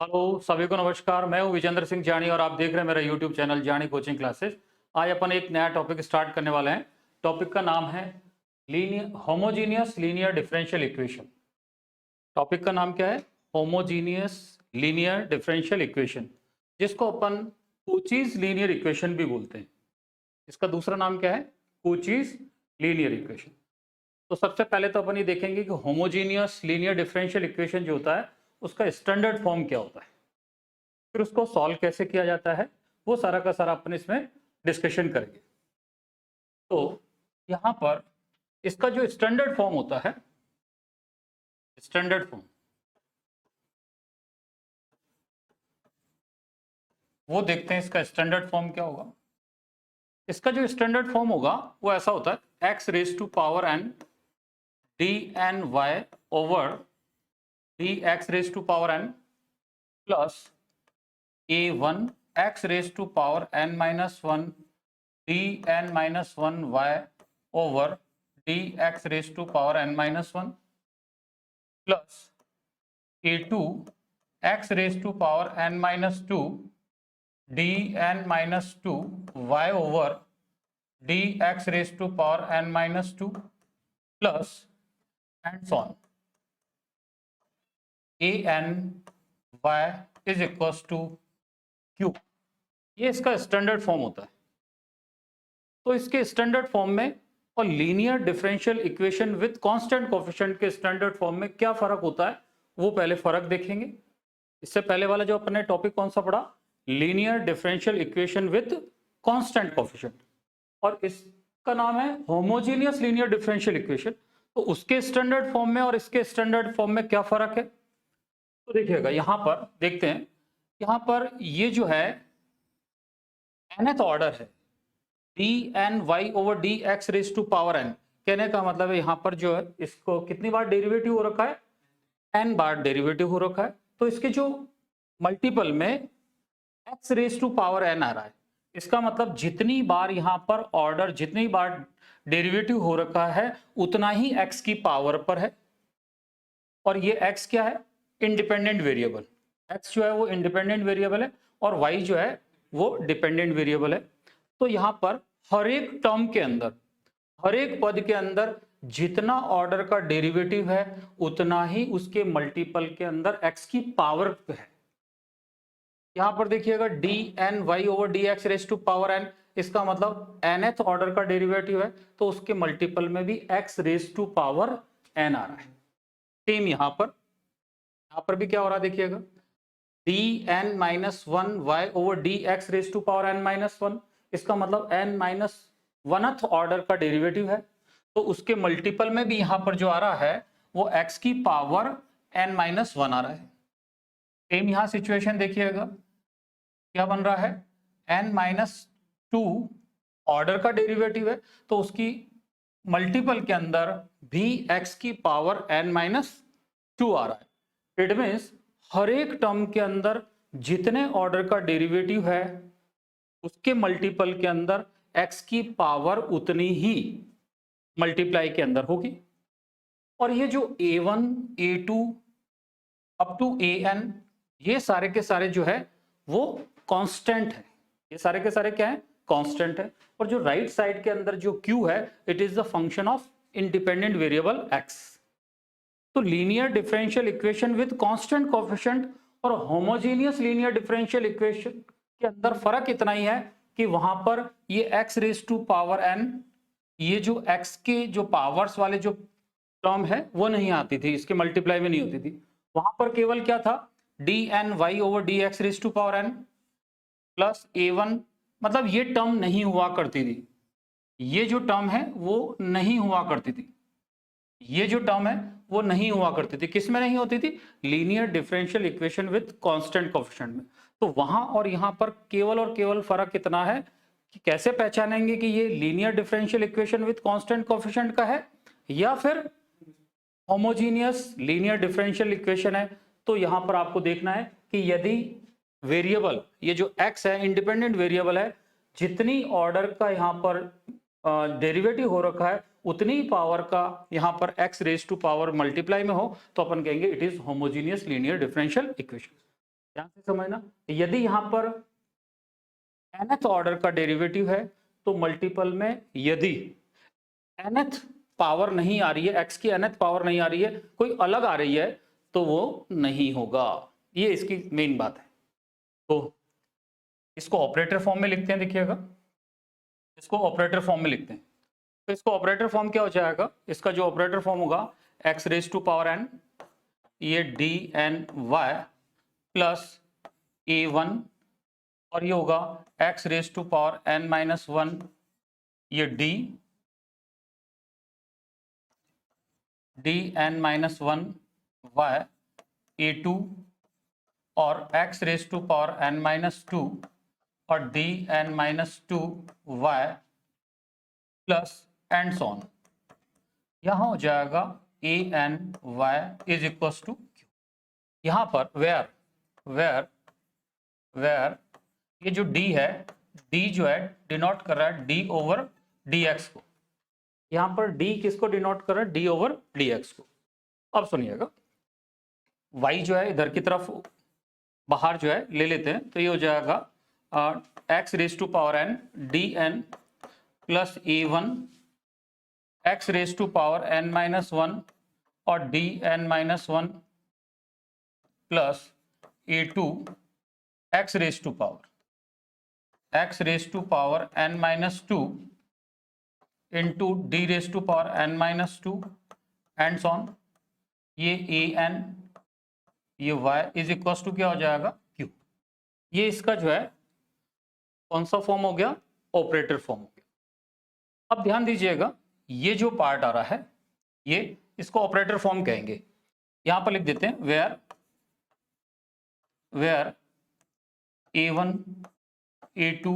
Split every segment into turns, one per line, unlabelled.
Hello सभी को नमस्कार। मैं हूं विजेंद्र सिंह जानी और आप देख रहे हैं मेरा यूट्यूब चैनल जानी कोचिंग क्लासेस। आज अपन एक नया टॉपिक स्टार्ट करने वाले हैं। टॉपिक का नाम है linear homogeneous linear differential equation. Topic का नाम क्या है? होमोजीनियस लीनियर डिफरेंशियल इक्वेशन, जिसको अपन कोचीज लीनियर इक्वेशन भी बोलते हैं। इसका दूसरा नाम क्या है? कोचीज लीनियर इक्वेशन। तो सबसे पहले तो अपन ये देखेंगे कि होमोजीनियस लीनियर डिफरेंशियल इक्वेशन जो होता है उसका स्टैंडर्ड फॉर्म क्या होता है, फिर उसको सॉल्व कैसे किया जाता है, वो सारा का सारा अपन इसमें डिस्कशन करेंगे। तो यहाँ पर इसका जो स्टैंडर्ड फॉर्म होता है, स्टैंडर्ड फॉर्म वो देखते हैं। इसका स्टैंडर्ड फॉर्म क्या होगा? इसका जो स्टैंडर्ड फॉर्म होगा वो ऐसा होता है x raise to power n d n y over d x raise to power n plus a one x raise to power n minus one d N minus one y over d x raise to power n minus one plus a two x raise to power n minus two d N minus two y over d x raise to power n minus two plus and so on a N Y is equals to q. ये इसका standard form होता है। तो इसके standard form में और linear differential equation with constant coefficient के standard form में क्या फर्क होता है, वो पहले फर्क देखेंगे। इससे पहले वाला जो अपने टॉपिक कौन सा पढ़ा? Linear differential equation with constant coefficient, और इसका नाम है होमोजेनियस लीनियर डिफरेंशियल इक्वेशन। तो उसके स्टैंडर्ड फॉर्म में और इसके स्टैंडर्ड फॉर्म में क्या फर्क है, तो देखिएगा यहां पर देखते हैं। यहां पर ये जो है nth ऑर्डर है d n y over d x raise to power n. कहने का मतलब है यहां पर जो है इसको कितनी बार डेरिवेटिव हो रखा है? एन बार डेरिवेटिव हो रखा है। तो इसके जो मल्टीपल में X raise to power N आ रहा है, इसका मतलब जितनी बार यहां पर ऑर्डर, जितनी बार डेरिवेटिव हो रखा है उतना ही एक्स की पावर पर है। और ये एक्स क्या है? Independent variable. एक्स जो है वो इंडिपेंडेंट वेरिएबल है और वाई जो है वो डिपेंडेंट वेरिएबल है। तो यहां पर हर एक टर्म के अंदर, हर एक पद के अंदर जितना ऑर्डर का डेरिवेटिव है उतना ही उसके मल्टीपल के अंदर एक्स की पावर है। यहां पर देखिएगा d n y over d x raise to power n, इसका मतलब nth ऑर्डर का डेरिवेटिव है तो उसके मल्टीपल में भी X raise to power N आ रहा है। सेम यहां पर भी क्या हो रहा है देखिएगा, d N minus one y over d x raise to power n minus one, इसका मतलब एन माइनस वनथ ऑर्डर का डेरिवेटिव है तो उसके मल्टीपल में भी यहां पर जो आ रहा है वो एक्स की पावर एन माइनस वन आ रहा है। सेम यहां सिचुएशन देखिएगा, क्या बन रहा है? एन माइनस टू ऑर्डर का डेरिवेटिव है तो उसकी मल्टीपल के अंदर भी एक्स की पावर एन माइनस टू आ रहा है। इट मीन्स हर एक टर्म के अंदर जितने ऑर्डर का डेरिवेटिव है उसके मल्टीपल के अंदर एक्स की पावर उतनी ही मल्टीप्लाई के अंदर होगी। और ये जो a1 a2 up to an, ये सारे के सारे जो है वो कांस्टेंट है। ये सारे के सारे क्या है? कांस्टेंट है। और जो राइट साइड के अंदर जो q है, it is the function of independent variable x। तो linear differential equation with constant coefficient और होमोजेनियस लीनियर डिफरेंशियल इक्वेशन के अंदर फर्क इतना ही है कि वहां पर ये x raise to power n, ये जो x के जो पावर्स वाले जो टर्म है वो नहीं आती थी, इसके मल्टीप्लाई में नहीं होती थी। वहां पर केवल क्या था? D n y over d x raise to power n plus a one, मतलब ये टर्म नहीं हुआ करती थी। ये जो टर्म है वो नहीं हुआ करती थी, ये जो टर्म है वो नहीं हुआ करती थी। किस में नहीं होती थी? Linear differential equation with constant coefficient में। तो वहां और यहां पर केवल और केवल फर्क इतना है कि कैसे पहचानेंगे कि ये linear differential equation with constant coefficient का है या फिर होमोजीनियस लीनियर डिफरेंशियल इक्वेशन है। तो यहां पर आपको देखना है कि यदि वेरिएबल, ये जो x है इंडिपेंडेंट वेरिएबल है, जितनी ऑर्डर का यहां पर डेरिवेटिव हो रखा है उतनी पावर का यहां पर x raise to power multiply में हो तो अपन कहेंगे it is homogeneous linear differential equation. ध्यान से समझना, यदि यहां पर nth ऑर्डर का डेरिवेटिव है तो मल्टीपल में यदि nth पावर नहीं आ रही है, x की nth पावर नहीं आ रही है, कोई अलग आ रही है, तो वो नहीं होगा। ये इसकी मेन बात है। तो इसको ऑपरेटर फॉर्म में लिखते हैं, देखिएगा इसको ऑपरेटर फॉर्म में लिखते हैं। तो इसको ऑपरेटर फॉर्म क्या हो जाएगा, इसका जो ऑपरेटर फॉर्म होगा x raise to power n, ये d n y plus a1, और ये होगा x raise to power n minus 1, ये d N minus 1 y a2, और x raise to power n minus 2 और D N minus 2 y plus and so on. यहां हो जाएगा A N Y is equal to Q. यहां पर where where where ये जो d है, d जो है डिनोट कर रहा है d ओवर dx को। यहां पर d किसको डिनोट कर रहा है, d ओवर dx को। अब सुनिएगा, y जो है इधर की तरफ बाहर जो है ले लेते हैं, तो ये हो जाएगा x raise to power n d n plus a1 x raise to power n minus 1 और D N minus 1 plus a2 x raise to power n minus 2 into d raise to power n minus 2 and on, ये a n ये y is equal to क्या हो जाएगा, q। ये इसका जो है कौन सा फॉर्म हो गया, ऑपरेटर फॉर्म हो गया। अब ध्यान दीजिएगा, ये जो पार्ट आ रहा है ये इसको ऑपरेटर फॉर्म कहेंगे। यहां पर लिख देते हैं where a1 a2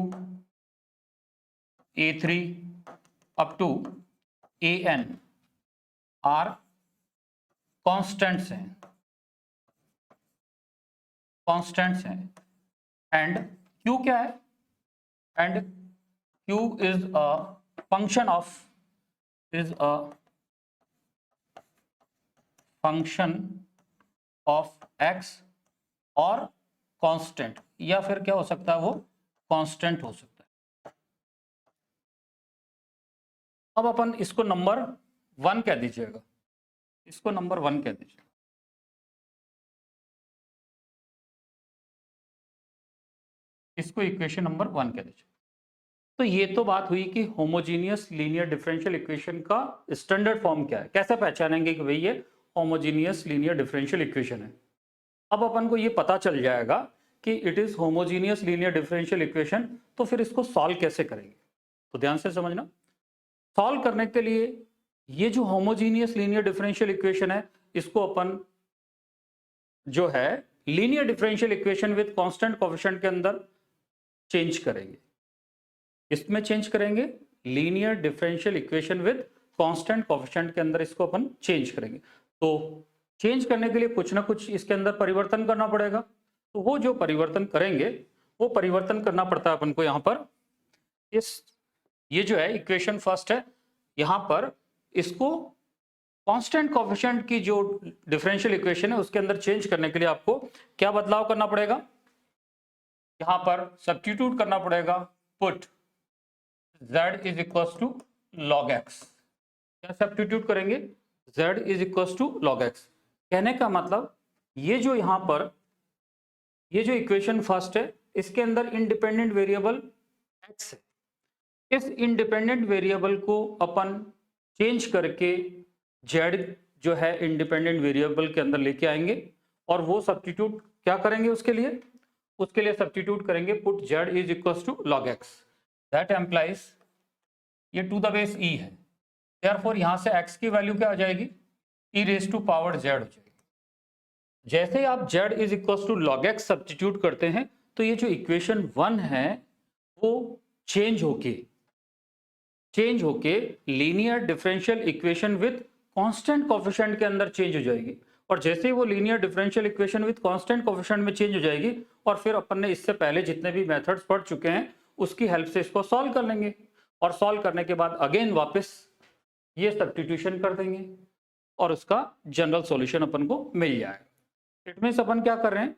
a3 up to an are constants हैं एंड q क्या है, and q is a function of x और कांस्टेंट, या फिर क्या हो सकता है, वो कांस्टेंट हो सकता है। अब अपन इसको नंबर 1 कह दीजिएगा, इसको नंबर 1 कह दीजिए, इसको इक्वेशन नंबर 1 कह दीजिए। तो ये तो बात हुई कि होमोजीनियस लीनियर डिफरेंशियल इक्वेशन का स्टैंडर्ड फॉर्म क्या है, कैसे पहचानेंगे कि भाई ये होमोजीनियस लीनियर डिफरेंशियल इक्वेशन है। अब अपन को ये पता चल जाएगा कि it is homogeneous linear differential equation, तो फिर इसको सॉल्व कैसे करेंगे। तो ध्यान से समझना, सॉल्व करने के लिए ये जो होमोजीनियस लीनियर डिफरेंशियल इक्वेशन है, इसको अपन जो है linear differential equation with constant coefficient के अंदर चेंज करेंगे। इसमें चेंज करेंगे, linear differential equation with constant coefficient के अंदर इसको अपन चेंज करेंगे। तो चेंज करने के लिए कुछ ना कुछ इसके अंदर परिवर्तन करना पड़ेगा। तो वो जो परिवर्तन करेंगे, वो परिवर्तन करना पड़ता है अपन को यहाँ पर। ये जो है इक्वेशन फर्स्ट है, यहाँ पर इसको कांस्टेंट कोएफिशिएंट की जो डिफरेंशियल इक्वेशन है उसके अंदर चेंज करने के लिए आपको क्या बदलाव करना पड़ेगा, यहाँ पर सब्स्टिट्यूट करना पड़ेगा, put z is equal to log x। क्या सब्स्टिट्यूट करेंगे, z is equal to log x। कहने का मतलब ये जो यहाँ पर ये जो इक्वेशन फर्स्ट है, इसके अंदर इंडिपेंडेंट वेरिएबल x है। इस इंडिपेंडेंट वेरिएबल को अपन चेंज करके z जो है इंडिपेंडेंट वेरिएबल के अंदर लेके आएंगे, और वो सब्स्टिट्यूट क्या करेंगे, उसके लिए सब्स्टिट्यूट करेंगे put z is equal to log x। That implies ये टू द बेस e है, देयरफॉर यहां से x की वैल्यू क्या आ जाएगी, e raise to power z हो जाएगी। जैसे ही आप z is equal to log x substitute करते हैं, तो ये जो इक्वेशन 1 है वो चेंज होके linear differential equation with constant coefficient के अंदर चेंज हो जाएगी। और जैसे ही वो linear differential equation with constant coefficient में चेंज हो जाएगी, और फिर अपन ने इससे पहले जितने भी मेथड्स पढ़ चुके हैं उसकी हेल्प से इसको सॉल्व कर लेंगे, और सॉल्व करने के बाद अगेन वापस ये सब्स्टिट्यूशन कर देंगे और उसका जनरल सॉल्यूशन अपन को मिल जाएगा। इट मींस अपन क्या कर रहे हैं,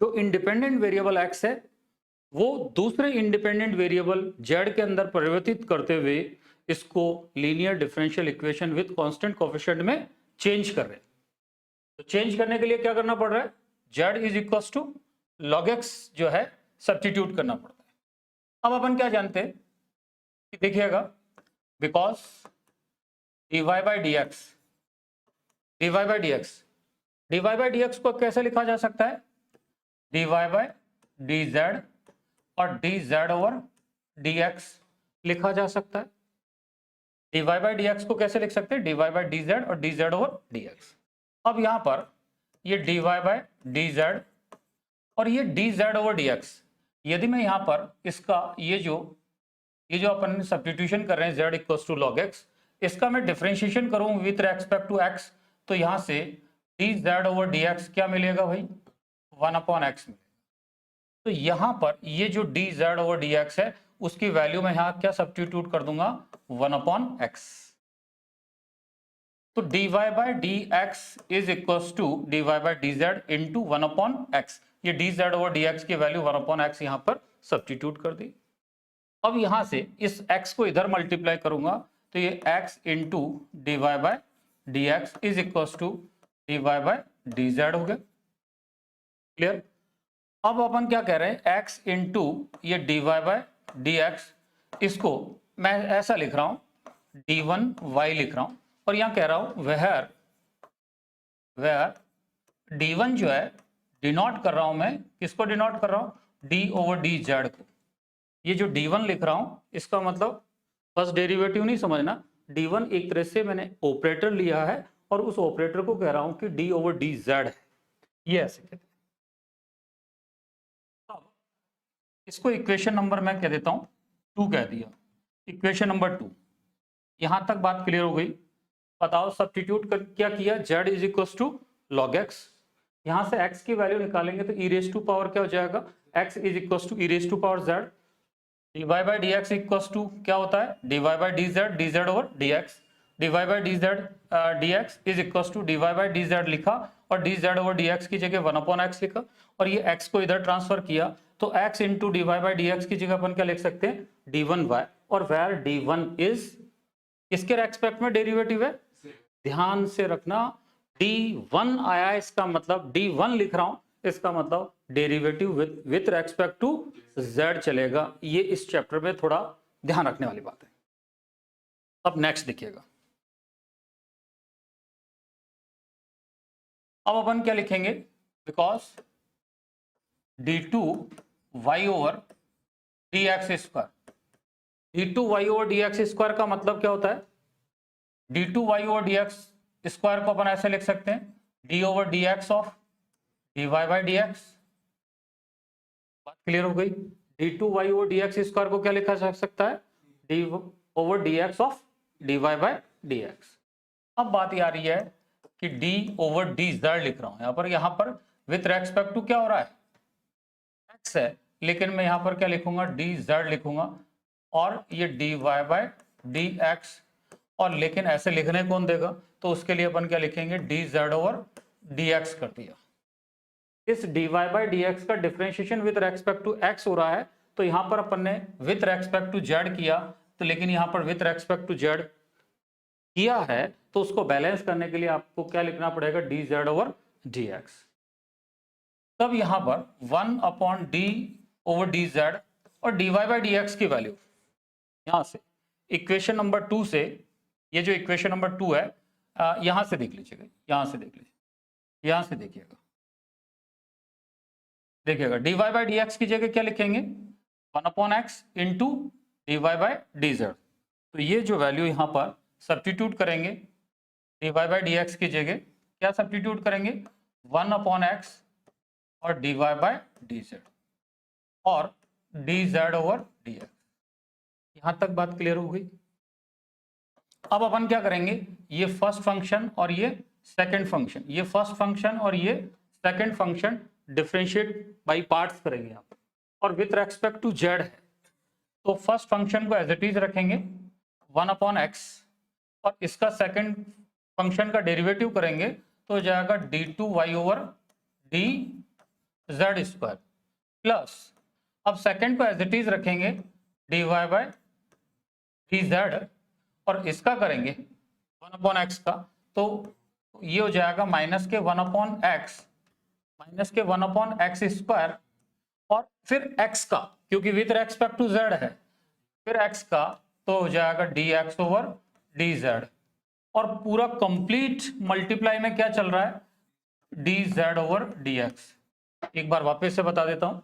जो इंडिपेंडेंट वेरिएबल x है वो दूसरे इंडिपेंडेंट वेरिएबल z के अंदर परिवर्तित करते हुए इसको linear differential equation with constant coefficient में चेंज कर रहे हैं। तो चेंज करने के लिए क्या करना पड़ रहा है, z is equal to log x जो है सब्स्टिट्यूट करना पड़ता है। अब अपन क्या जानते हैं कि देखिएगा, because dy by d x को कैसे लिखा जा सकता है, dy बाई डी जेड और dz ओवर dx लिखा जा सकता है। dy बाई डी एक्स को कैसे लिख सकते हैं, dy बाई डी जेड और dz ओवर dx। अब यहां पर ये dy बाई dz और ये dz ओवर dx, यदि मैं यहां पर इसका ये जो अपन सब्स्टिट्यूशन कर रहे हैं z equal to log x, इसका मैं डिफरेंशिएशन करूं विथ रेस्पेक्ट टू x, तो यहां से dz ओवर dx क्या मिलेगा भाई, 1/x मिलेगा। तो यहां पर ये जो dz ओवर dx है उसकी वैल्यू में यहां क्या सब्स्टिट्यूट कर दूंगा, 1/x। तो dy by d x is equal to dy by d z into 1/x। ये dz ओवर dx की वैल्यू 1/x यहां पर सब्स्टिट्यूट कर दी। अब यहां से इस x को इधर मल्टीप्लाई करूंगा तो ये x into dy by d x is equal to dy by d z हो गया। क्लियर। अब अपन क्या कह रहे हैं, x इंटू ये dy बाई डी एक्स, इसको मैं ऐसा लिख रहा हूं d1y लिख रहा हूं, और यहां कह रहा हूं वेयर d1 जो है डिनोट कर रहा हूं मैं, किसको डिनोट कर रहा हूं, d ओवर डी जेड को। ये जो d1 लिख रहा हूं इसका मतलब फर्स्ट डेरिवेटिव नहीं समझना, d1 एक तरह से मैंने ऑपरेटर लिया है और उस ऑपरेटर को कह रहा हूं कि d ओवर डी जेड है, ये ऐसे कहते हैं। अब इसको इक्वेशन नंबर मैं कह देता हूं 2 कह दिया, इक्वेशन नंबर 2। यहां तक बात क्लियर हो गई। बताओ सब्स्टिट्यूट कर क्या किया, z is equal to log x, यहां से x की वैल्यू निकालेंगे तो e रेज टू पावर क्या हो जाएगा, x is equal to e raise to power z। dy by d x equal to क्या होता है, dy by d z, dz over dx। dy by d z dx is equal to dy by d z लिखा और dz over dx की जगह 1/x लिखा, और ये x को इधर ट्रांसफर किया तो x into dy by dx की जगह अपन क्या लिख सकते हैं, d1y, और वेयर d1 इज किसके रेस्पेक्ट में डेरिवेटिव है, ध्यान से रखना d1 आया, इसका मतलब d1 लिख रहा हूं, इसका मतलब derivative with respect to z चलेगा। ये इस चैप्टर में थोड़ा ध्यान रखने वाली बात है। अब नेक्स्ट देखिएगा, अब अपन क्या लिखेंगे, because d2y over dx square, d2y over dx square का मतलब क्या होता है, d2y ओवर dx स्क्वायर को अपन ऐसे लिख सकते हैं d over dx of dy by dx। बात क्लियर हो गई। d2y ओवर dx स्क्वायर को क्या लिखा जा सकता है, d over dx of dy by dx। अब बात ये आ रही है कि d ओवर dz लिख रहा हूं यहां पर विथ रेस्पेक्ट टू क्या हो रहा है, x है, लेकिन मैं यहां पर क्या लिखूंगा, dz लिखूंगा, और ये dy बाई dx, और लेकिन ऐसे लिखने कौन देगा, तो उसके लिए अपन क्या लिखेंगे, dz ओवर dx कर दिया। इस dy बाई dx का differentiation with respect to x हो रहा है, तो यहां पर अपन ने विथ रेस्पेक्ट टू z किया, तो लेकिन यहां पर विथ रेस्पेक्ट टू z किया है, तो उसको बैलेंस करने के लिए आपको क्या लिखना पड़ेगा, dz ओवर dx। तब यहां पर 1/d ओवर dz और dy बाई dx की वैल्यू यहां से इक्वेशन नंबर 2 से, ये जो इक्वेशन नंबर 2 है यहां से देख लीजिएगा, यहां से देख लीजिए, यहां से देखिएगा, dy बाई dx की जगह क्या लिखेंगे, 1/x into dy by dz। तो ये जो वैल्यू यहां पर सब्स्टिट्यूट करेंगे, dy बाई dx की जगह क्या सब्स्टिट्यूट करेंगे, 1/x और dy बाई dz और dz ओवर dx। यहां तक बात क्लियर हो गई। अब अपन क्या करेंगे, ये फर्स्ट फंक्शन और ये सेकंड फंक्शन, ये फर्स्ट फंक्शन और ये second function differentiate by parts करेंगे आप, और विथ रेस्पेक्ट टू z है, तो फर्स्ट फंक्शन को एज इट इज रखेंगे 1/x, और इसका सेकंड फंक्शन का डेरिवेटिव करेंगे तो हो जाएगा d2y over Z square plus, अब सेकंड को एज इट इज रखेंगे dy बाय डी जेड, और इसका करेंगे 1 अपॉन एक्स का, तो ये हो जाएगा माइनस के 1 अपॉन एक्स, माइनस के 1 अपॉन एक्स स्क्वायर, और फिर x का, क्योंकि विद रेस्पेक्ट टू z है, फिर x का तो हो जाएगा dx ओवर dz, और पूरा कंप्लीट मल्टीप्लाई में क्या चल रहा है, dz ओवर dx। एक बार वापस से बता देता हूं,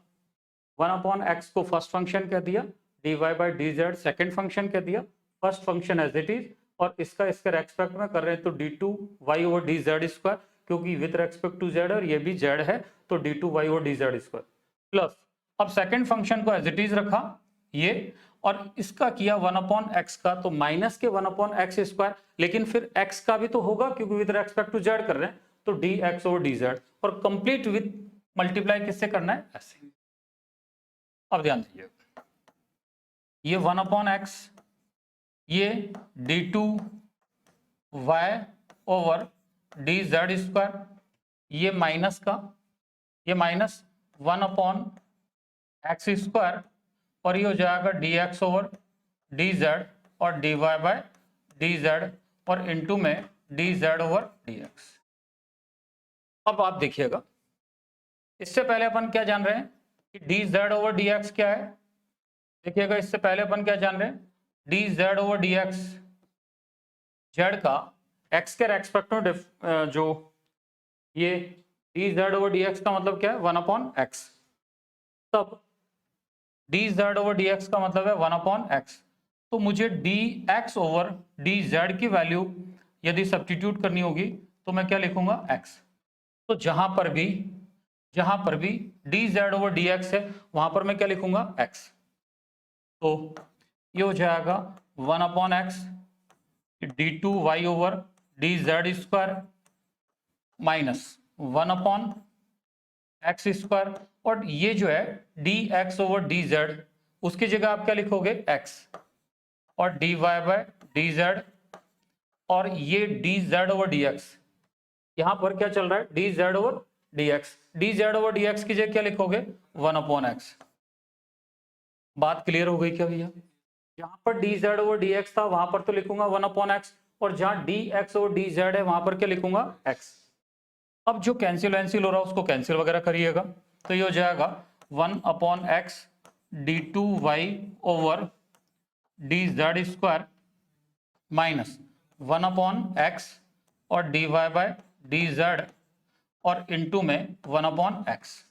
1 अपॉन एक्स को फर्स्ट फंक्शन कह दिया, dy by d z second function कह दिया, first function as it is, और इसका इसके रेस्पेक्ट में कर रहे हैं तो d2y over d z square, क्योंकि विद रेस्पेक्ट टू z और ये भी z है तो d2y over d z square plus, अब सेकेंड फंक्शन को एज इट इज रखा ये, और इसका किया 1 अपॉन एक्स का, तो माइनस के 1 अपॉन एक्स स्क्वायर, लेकिन फिर x का भी तो होगा क्योंकि विद रेस्पेक्ट टू z कर रहे हैं, तो dx ओवर dz, और कंप्लीट विद मल्टीप्लाई किससे करना है, ऐसे। अब ध्यान दीजिए, ये 1 अपॉन एक्स, ये d2y over d z square, ये माइनस का, ये माइनस 1 अपॉन एक्स स्क्वायर, और ये हो जाएगा dx ओवर डी जेड और dy बाय डी जेड, और इनटू में dz ओवर dx। अब आप देखिएगा, इससे पहले अपन क्या जान रहे हैं कि dz ओवर dx क्या है, देखिएगा इससे पहले अपन क्या जान रहे हैं, dz ओवर dx, z का x के रेस्पेक्ट में जो ये dz ओवर dx का मतलब क्या है, 1 अपॉन x, तब dz ओवर dx का मतलब है 1 अपॉन x, तो मुझे dx ओवर dz की वैल्यू यदि सब्स्टिट्यूट करनी होगी तो मैं क्या लिखूंगा, x, तो जहां पर भी dz ओवर dx है वहां पर मैं क्या लिखूंगा, x, तो ये हो जाएगा 1 upon x d2y over d z square minus 1 upon x square, और ये जो है dx ओवर dz, उसकी जगह आप क्या लिखोगे, x, और dy बाय dz, और ये dz ओवर dx, यहां पर क्या चल रहा है, dz over dz over dx की जगह क्या लिखोगे, 1 अपॉन x। बात क्लियर हो गई क्या भैया, जहां पर dz ओवर dx था वहां पर तो लिखूंगा 1 अपॉन x, और जहां dx ओवर dz है वहां पर क्या लिखूंगा, x। अब जो कैंसिल हो रहा है उसको कैंसिल वगैरह करिएगा, तो ये हो जाएगा 1 upon x d2y over d z square minus 1 upon x और dy बाय डी जेड, और इनटू में 1 अपॉन एक्स।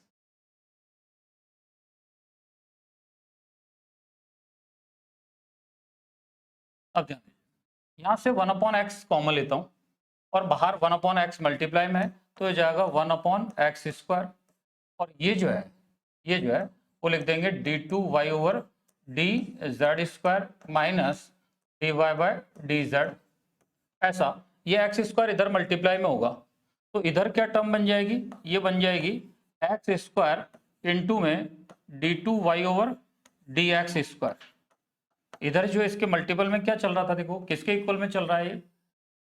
अब ध्यान दीजिए, यहां से 1 अपॉन एक्स कॉमन लेता हूं, और बाहर 1 अपॉन एक्स मल्टीप्लाई में है तो ये जाएगा 1 अपॉन एक्स स्क्वायर, और ये जो है वो लिख देंगे d2y over d z square minus dy by d z, ऐसा। ये एक्स स्क्वायर इधर मल्टीप्लाई में होगा तो इधर क्या टर्म बन जाएगी, ये बन जाएगी एक्स स्क्वायर इंटू में d2y over d x square. इधर जो इसके मल्टीपल में क्या चल रहा था, देखो किसके इक्वल में चल रहा है,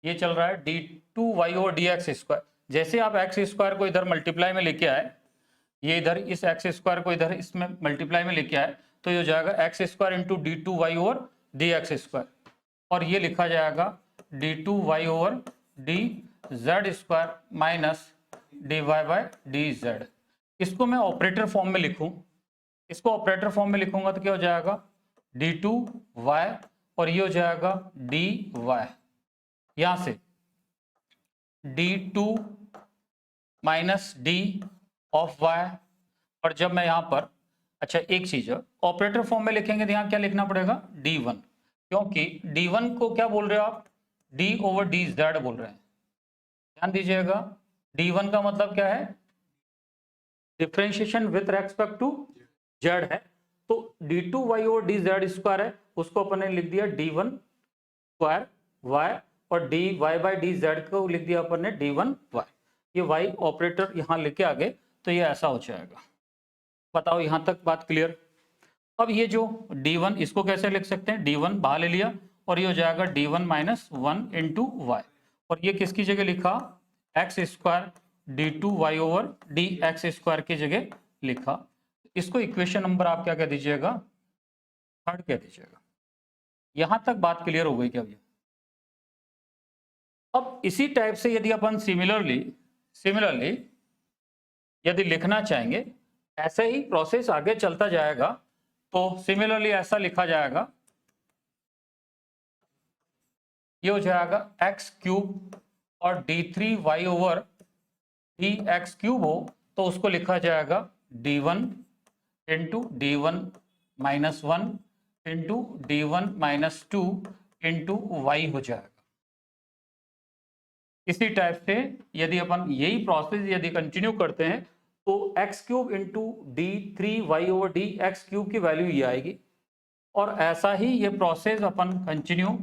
ये चल रहा है d2y over d x square. जैसे आप एक्स स्क्वायर को इधर मल्टीप्लाई में लेके आए, ये इधर इस एक्स स्क्वायर को इधर इसमें मल्टीप्लाई में लेके आए, तो ये हो जाएगा x square into d2y over d x square, और ये लिखा जाएगा d2y over d z square minus dy by d z. इसको मैं ऑपरेटर फॉर्म में लिखूं, इसको ऑपरेटर फॉर्म में लिखूंगा तो क्या हो जाएगा d2y, और ये हो जाएगा dy, यहां से d2 minus D of y, और जब मैं यहां पर, अच्छा एक चीज है, ऑपरेटर फॉर्म में लिखेंगे तो यहां क्या लिखना पड़ेगा, d1, क्योंकि d1 को क्या बोल रहे हो आप, d ओवर डी जेड बोल रहे हैं। ध्यान दीजिएगा, d1 का मतलब क्या है, differentiation with respect to z है, तो d2y over d z square है, उसको अपन ने लिख दिया d1 स्क्वायर y, और dy बाय डी जेड को लिख दिया अपन ने d1 y। ये y ऑपरेटर यहां लेके आ गए तो ये ऐसा हो जाएगा। बताओ यहां तक बात क्लियर। अब ये जो d1 इसको कैसे लिख सकते हैं, d1 बाहर ले लिया और ये हो जाएगा d1 माइनस 1 इंटू वाई, और ये किसकी जगह लिखा, x square d2y over d x square की जगह लिखा, इसको इक्वेशन नंबर आप क्या कह दीजिएगा, थर्ड कह दीजिएगा। यहां तक बात क्लियर हो गई क्या भैया? अब इसी टाइप से यदि अपन सिमिलरली यदि लिखना चाहेंगे, ऐसे ही प्रोसेस आगे चलता जाएगा, तो सिमिलरली ऐसा लिखा जाएगा, ये हो जाएगा एक्स क्यूब और d3y over d x cube हो तो उसको लिखा जाएगा d1 into d1 minus 1 into d1 minus 2 into y हो जाएगा। इसी टाइप से यदि अपन यही प्रोसेस यदि कंटिन्यू करते हैं तो x cube into d3y over d x cube की वैल्यू ये आएगी, और ऐसा ही ये प्रोसेस अपन कंटिन्यू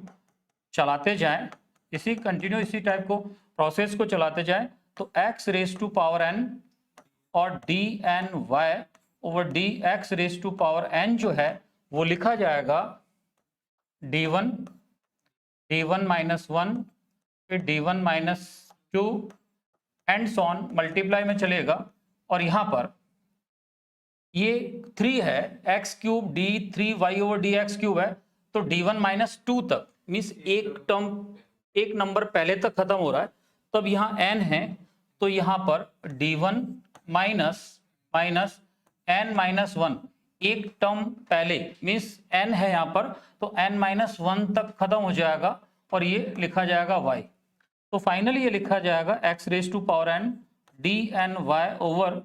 चलाते जाएं, इसी टाइप को प्रोसेस को चलाते जाएं, तो x raise to power n और dny over dx raise to power n जो है वो लिखा जाएगा d1 माइनस 1 फिर d1 minus 2 and sworn multiply में चलेगा, और यहां पर ये 3 है, x cube d3y over dx cube है, तो d1 माइनस 2 तक मीन्स एक नंबर पहले तक खत्म हो रहा है, तब यहाँ n है, तो यहाँ पर d1 माइनस n माइनस 1 एक टर्म पहले मीन्स n है यहाँ पर, तो n माइनस 1 तक खत्म हो जाएगा और ये लिखा जाएगा y। तो फाइनली ये लिखा जाएगा x raise to power n dny over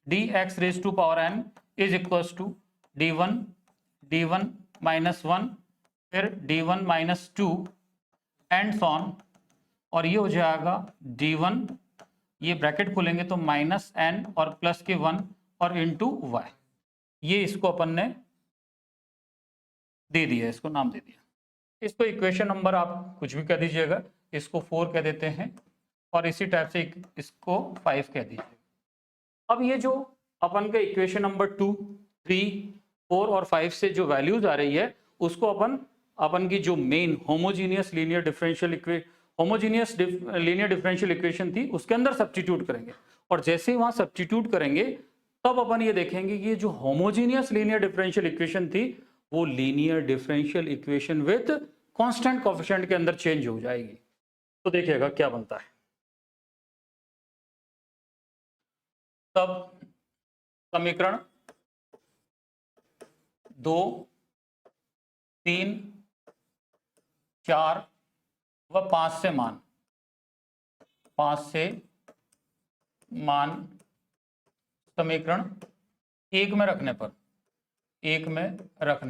dx raise to power n is equals to d1 minus 1 फिर d1 माइनस 2 एंड सॉन, और ये हो जाएगा d1, ये ब्रैकेट खोलेंगे तो माइनस n और प्लस के 1 और इंटू वाई। ये इसको अपन ने दे दिया, इसको नाम दे दिया। इसको इक्वेशन नंबर आप कुछ भी कह दीजिएगा, इसको 4 कह देते हैं और इसी टाइप से इसको 5 कह दीजिएगा। अब ये जो अपन का इक्वेशन नंबर 2, 3, 4 और 5 से जो वैल्यूज आ रही है उसको अपन की जो main homogeneous linear differential equation थी उसके अंदर सब्स्टिट्यूट करेंगे, और जैसे ही वहां सब्स्टिट्यूट करेंगे तब अपन ये देखेंगे कि ये जो होमोजीनियस लीनियर डिफरेंशियल इक्वेशन थी वो linear differential equation with constant coefficient के अंदर चेंज हो जाएगी। तो देखिएगा क्या बनता है। तब समीकरण 2, 3, 4 व 5 से मान समीकरण 1 में रखने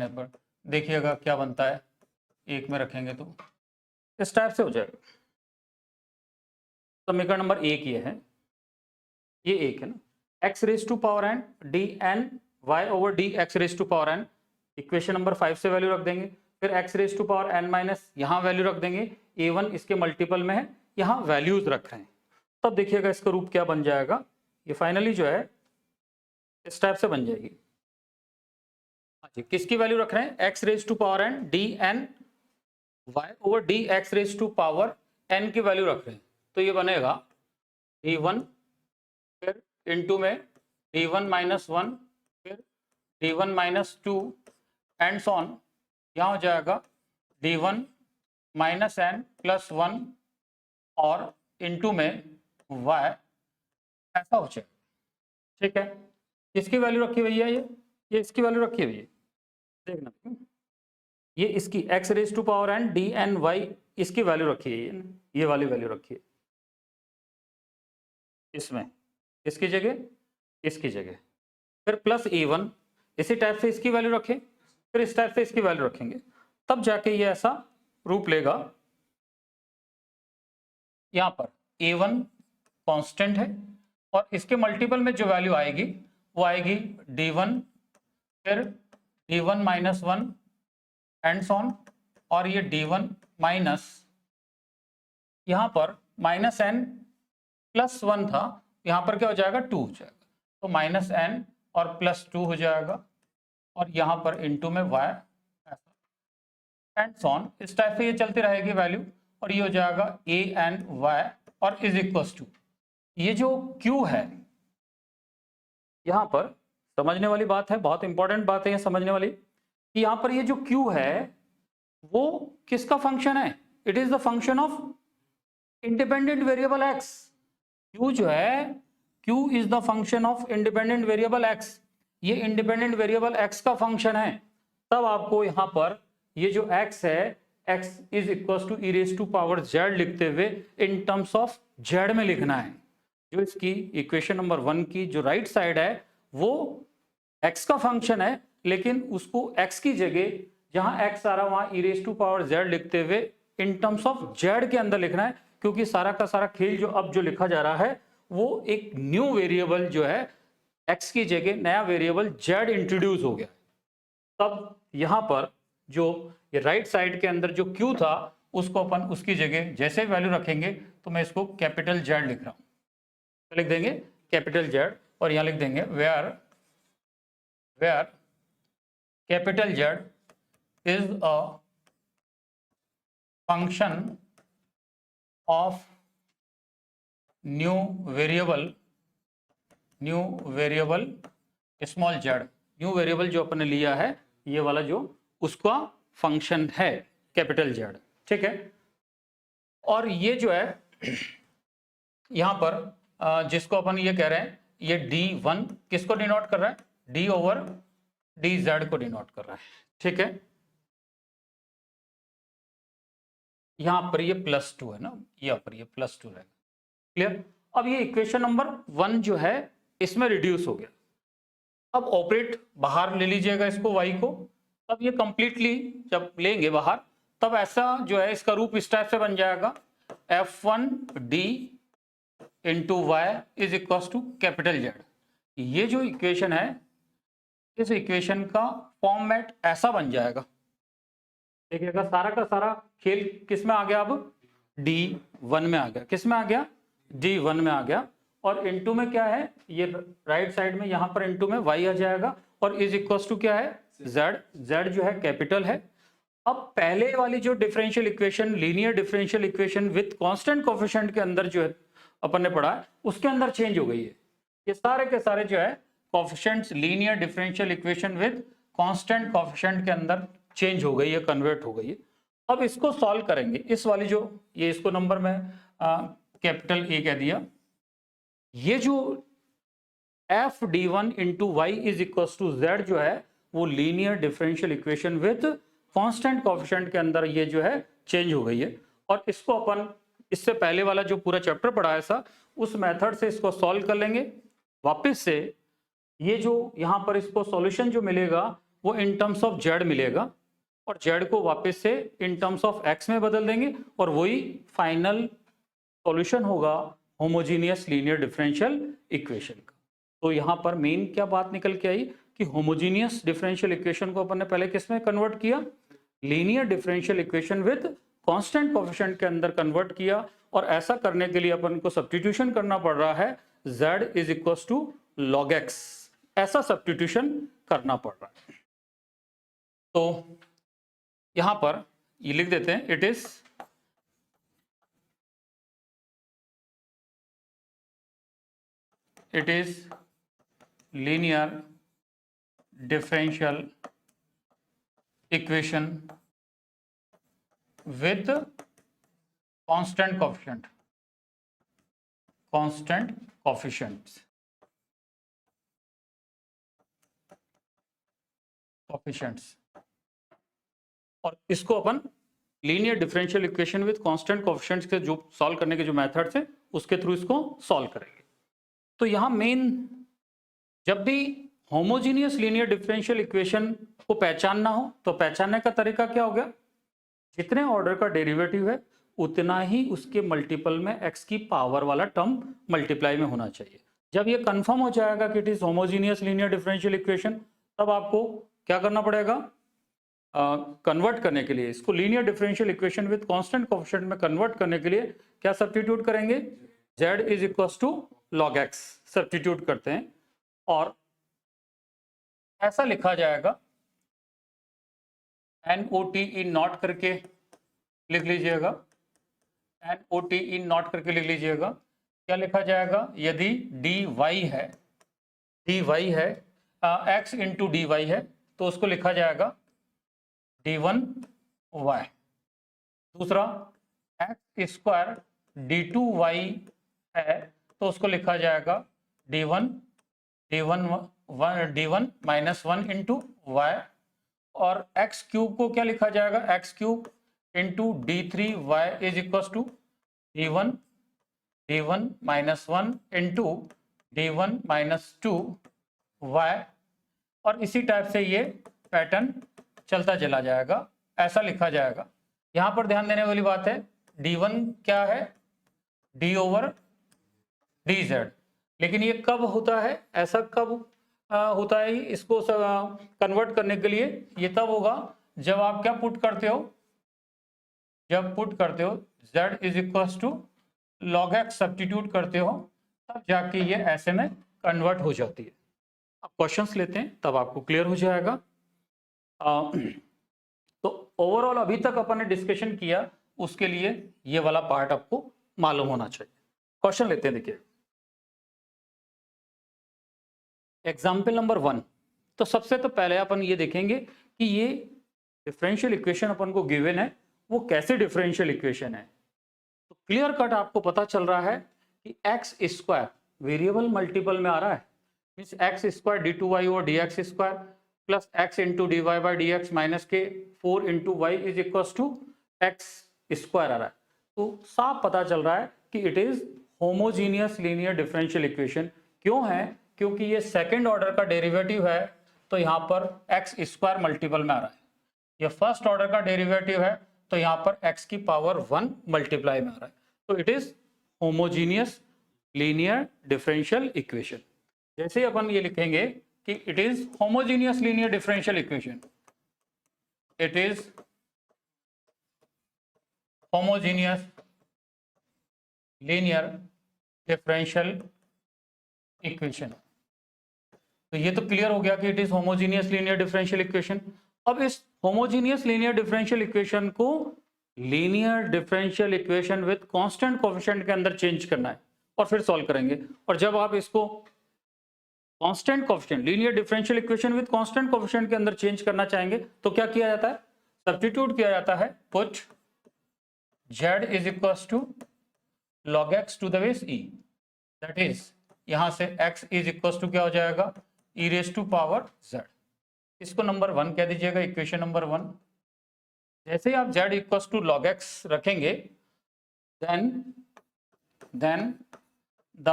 पर देखिएगा क्या बनता है। 1 में रखेंगे तो इस टाइप से हो जाएगा। समीकरण नंबर 1 ये है, ये 1 है ना, x raise to power n dny over dx raise to power n, equation number 5 से वैल्यू रख देंगे, फिर x raise to power n minus यहाँ वैल्यू रख देंगे, a1 इसके मल्टीपल में है, यहाँ वैल्यूज रख रहे हैं, तब देखिएगा इसका रूप क्या बन जाएगा। ये फाइनली जो है इस टाइप से बन जाएगी। किसकी वैल्यू रख रहे हैं, x raise to power n dny over dx raise to power n की वैल्यू रख रहे हैं, तो ये बनेगा d1 फिर इंटू में d1 माइनस 1 फिर d1 माइनस 2 एंड सॉन, यहाँ हो जाएगा d1 माइनस n प्लस 1 और इंटू में y, ऐसा हो जाएगा। ठीक है, किसकी वैल्यू रखी हुई है, ये इसकी वैल्यू रखी हुई है, देखना ये इसकी x raise to power n dny इसकी वैल्यू रखी है, ये वाली वैल्यू रखी है इसमें, इसकी जगह फिर प्लस a1, इसी टाइप से इसकी वैल्यू रखें, फिर इस टाइप से इसकी वैल्यू रखेंगे, तब जाके ये ऐसा रूप लेगा। यहाँ पर a1 कांस्टेंट है और इसके मल्टीपल में जो वैल्यू आएगी वो आएगी d1 फिर d1 माइनस 1 एंड सॉन, और ये d1 माइनस, यहाँ पर माइनस n प्लस 1 था, यहाँ पर क्या हो जाएगा 2 हो जाएगा, तो माइनस n और प्लस 2 हो जाएगा, और यहाँ पर इंटू में y एंड सॉन, इस टाइप से ये चलती रहेगी वैल्यू, और ये हो जाएगा a एंड y और इज इक्वल्स टू, ये जो q है यहाँ पर समझने वाली बात है, बहुत इंपॉर्टेंट बात है ये समझने वाली, कि यहाँ पर ये जो Q है वो किसका फंक्शन है? It is the function of independent variable x। Q जो है, Q is the function of independent variable x। ये इंडिपेंडेंट वेरिएबल x का फंक्शन है। तब आपको यहाँ पर ये जो x है, x is equal to e raise to power z लिखते हुए इन टर्म्स ऑफ z में लिखना है। जो इसकी इक्वेशन नंबर 1 की जो राइट साइड है वो x का फंक्शन है, लेकिन उसको x की जगह जहां x आ रहा वहां ई रेज टू पावर z लिखते हुए इन टर्म्स ऑफ z के अंदर लिखना है, क्योंकि सारा का सारा खेल जो अब जो लिखा जा रहा है वो एक न्यू वेरिएबल जो है x की जगह नया वेरिएबल z इंट्रोड्यूस हो गया। तब यहां पर जो ये राइट साइड के अंदर जो Q था उसको अपन उसकी जगह जैसे वैल्यू रखेंगे, तो मैं इसको कैपिटल Z लिख रहा हूं, तो लिख देंगे कैपिटल Z और यहां लिख देंगे where capital Z is a function of new variable small z। New variable जो अपन ने लिया है ये वाला जो उसका फंक्शन है कैपिटल Z, ठीक है। और ये जो है यहां पर जिसको अपन ये कह रहे हैं, ये D1 किसको डिनोट कर रहा है? D ओवर dz को डिनोट कर रहा है, ठीक है। यहां पर ये +2 है ना, यहाँ पर ये +2 रहेगा, क्लियर। अब ये इक्वेशन नंबर 1 जो है इसमें रिड्यूस हो गया। अब ऑपरेट बाहर ले लीजिएगा इसको y को, तब ये कंप्लीटली जब लेंगे बाहर तब ऐसा जो है इसका रूप इस टाइप से बन जाएगा f1d into y is equal to capital Z। ये जो इक्वेशन है इस इक्वेशन का फॉर्मेट ऐसा बन जाएगा, देखिएगा सारा का सारा खेल किस में आ गया? अब D1 में आ गया। किस में आ गया? D1 में आ गया। और इनटू में क्या है? ये राइट साइड में यहां पर इनटू में y आ जाएगा और इज इक्वल टू क्या है? Z। Z जो है कैपिटल है। अब पहले वाली जो differential equation, linear differential equation with constant coefficient के अंदर जो है अपन ने पढ़ा है उसके अंदर चेंज हो गई है। ये सारे के सारे जो है coefficients linear differential equation with constant coefficient के अंदर चेंज हो गई है, कन्वर्ट हो गई है। अब इसको सॉल्व करेंगे, इस वाली जो ये इसको नंबर में कैपिटल A कह दिया। ये जो f(d1) into y is equal to z जो है वो linear differential equation with constant coefficient के अंदर ये जो है चेंज हो गई है। और इसको अपन इससे पहले वाला जो पूरा चैप्टर पढ़ाया था उस मेथड से इसको सॉल्व कर लेंगे वापस से। ये जो यहाँ पर इसको सॉल्यूशन जो मिलेगा वो इन टर्म्स ऑफ z मिलेगा और z को वापस से इन टर्म्स ऑफ x में बदल देंगे और वही फाइनल सॉल्यूशन होगा होमोजीनियस लीनियर डिफरेंशियल इक्वेशन का। तो यहाँ पर मेन क्या बात निकल के आई कि होमोजीनियस डिफरेंशियल इक्वेशन को अपन ने पहले किस में कन्वर्ट किया? Linear differential equation with constant coefficient के अंदर कन्वर्ट किया। और ऐसा करने के लिए अपन को सब्स्टिट्यूशन करना पड़ रहा है z is equal to log x, ऐसा सब्स्टिट्यूशन करना पड़ रहा है। तो यहां पर ये लिख देते हैं, it is linear differential equation with constant coefficients और इसको अपन linear differential equation with constant coefficients के जो सॉल्व करने के जो मेथड्स हैं उसके थ्रू इसको सॉल्व करेंगे। तो यहां मेन जब भी होमोजीनियस लीनियर डिफरेंशियल इक्वेशन को पहचानना हो तो पहचानने का तरीका क्या हो गया? जितने ऑर्डर का डेरिवेटिव है उतना ही उसके मल्टीपल में x की पावर वाला टर्म मल्टीप्लाई में होना चाहिए। जब ये कंफर्म हो जाएगा कि it is homogeneous linear differential equation, तब आपको क्या करना पड़ेगा? कन्वर्ट करने के लिए इसको linear differential equation with constant coefficient में कन्वर्ट करने के लिए क्या सब्स्टिट्यूट करेंगे? z is equal to log x substitute करते हैं और ऐसा लिखा जाएगा NOTE नॉट करके लिख लीजिएगा, NOTE नॉट करके लिख लीजिएगा। क्या लिखा जाएगा? यदि dy है x इंटू डी वाई है तो उसको लिखा जाएगा d1 y। दूसरा x स्क्वायर d2y है तो उसको लिखा जाएगा d1 माइनस 1 इंटू वाई। और x क्यूब को क्या लिखा जाएगा, x cube into d3y is equal to d1 minus 1 into d1 minus 2y। और इसी टाइप से ये पैटर्न चलता चला जाएगा, ऐसा लिखा जाएगा। यहां पर ध्यान देने वाली बात है, d1 क्या है, d ओवर dz। लेकिन ये कब होता है, ऐसा कब होता है, इसको कन्वर्ट करने के लिए ये तब होगा जब आप क्या पुट करते हो, जब पुट करते हो z is equal to log x substitute करते हो, तब जाके ये ऐसे में कन्वर्ट हो जाती है। अब क्वेश्चंस लेते हैं तब आपको क्लियर हो जाएगा। तो ओवरऑल अभी तक अपन ने डिस्कशन किया, उसके लिए ये वाला पार्ट आपको मालूम होना चाहिए। क्वेश्चन लेते हैं, देखिए एग्जाम्पल नंबर 1। तो सबसे तो पहले अपन ये देखेंगे कि ये डिफरेंशियल इक्वेशन अपन को गिवन है, वो कैसे डिफरेंशियल इक्वेशन है। तो क्लियर कट आपको पता चल रहा है कि एक्स स्क्वायर वेरिएबल मल्टीपल में आ रहा है, means x square d two y और d x square plus x into d y by d x minus के 4 into y is equal to x square आ रहा है। तो साफ पता चल रहा है कि it is homogeneous linear differential equation. क्यों है, क्योंकि ये सेकंड ऑर्डर का डेरिवेटिव है, तो यहाँ पर एक्स स्क्वायर मल्टीपल में आ रहा है। ये फर्स्ट ऑर्डर का डेरिवेटिव है, तो यहाँ पर x की पावर 1 मल्टीप्लाई में आ रहा है। तो it is homogeneous linear differential equation. जैसे ही अपन ये लिखेंगे कि it is homogeneous linear differential equation, it is homogeneous linear differential equation. तो ये तो क्लियर हो गया कि it is homogeneous linear differential equation. अब इस होमोजीनियस लीनियर डिफरेंशियल इक्वेशन को linear differential equation with constant coefficient के अंदर चेंज करना है और फिर सॉल्व करेंगे। और जब आप इसको constant coefficient, linear differential equation with constant coefficient के अंदर चेंज करना चाहेंगे तो क्या किया जाता है, सब्स्टिट्यूट किया जाता है, put z is equal to log x to the base e, that is यहां से x इज इक्वल टू क्या हो जाएगा, e raise to power z। इसको नंबर 1 कह दीजिएगा, इक्वेशन नंबर 1। जैसे ही आप z equal to log x रखेंगे, देन द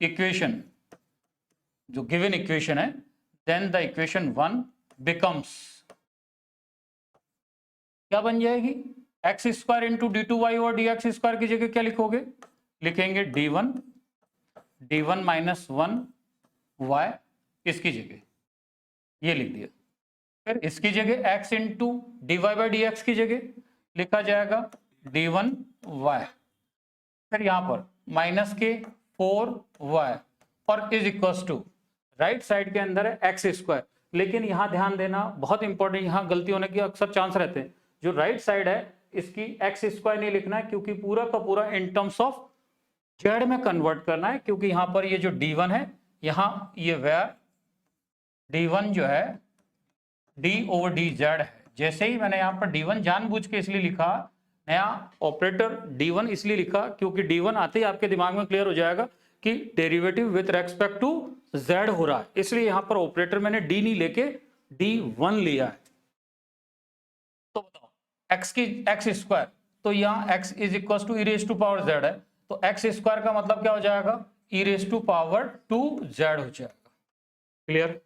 इक्वेशन जो गिवन इक्वेशन है, देन द इक्वेशन 1 बिकम्स क्या बन जाएगी, x square into d two y और डी एक्स स्क्वायर की जगह क्या लिखोगे, लिखेंगे d1 माइनस 1 y, इसकी जगह ये लिख दिया। फिर इसकी जगह x into d y by d x की जगह लिखा जाएगा d1 y। फिर यहां पर माइनस के 4y और is equal to right side के अंदर है एक्स स्क्वायर। लेकिन यहां ध्यान देना बहुत इंपॉर्टेंट, यहां गलती होने के अक्सर चांस रहते हैं। जो राइट साइड है इसकी एक्स स्क्वायर नहीं लिखना है, क्योंकि पूरा का पूरा इन टर्म्स ऑफ जेड में कन्वर्ट करना है। क्योंकि यहां पर ये जो d1 है, यहां ये वेयर d1 जो है d ओवर dz है। जैसे ही मैंने यहाँ पर d1 जानबूझ के इसलिए लिखा, नया ऑपरेटर d1 इसलिए लिखा क्योंकि d1 आते ही आपके दिमाग में क्लियर हो जाएगा कि derivative with respect to z हो रहा है, इसलिए यहां पर ऑपरेटर मैंने d नहीं लेके d1 लिया है। तो बताओ x की एक्स स्क्वायर, तो यहाँ x is equal to e raise to power z है, तो एक्स स्क्वायर का मतलब क्या हो जाएगा, e raise to power 2z हो जाएगा। Clear,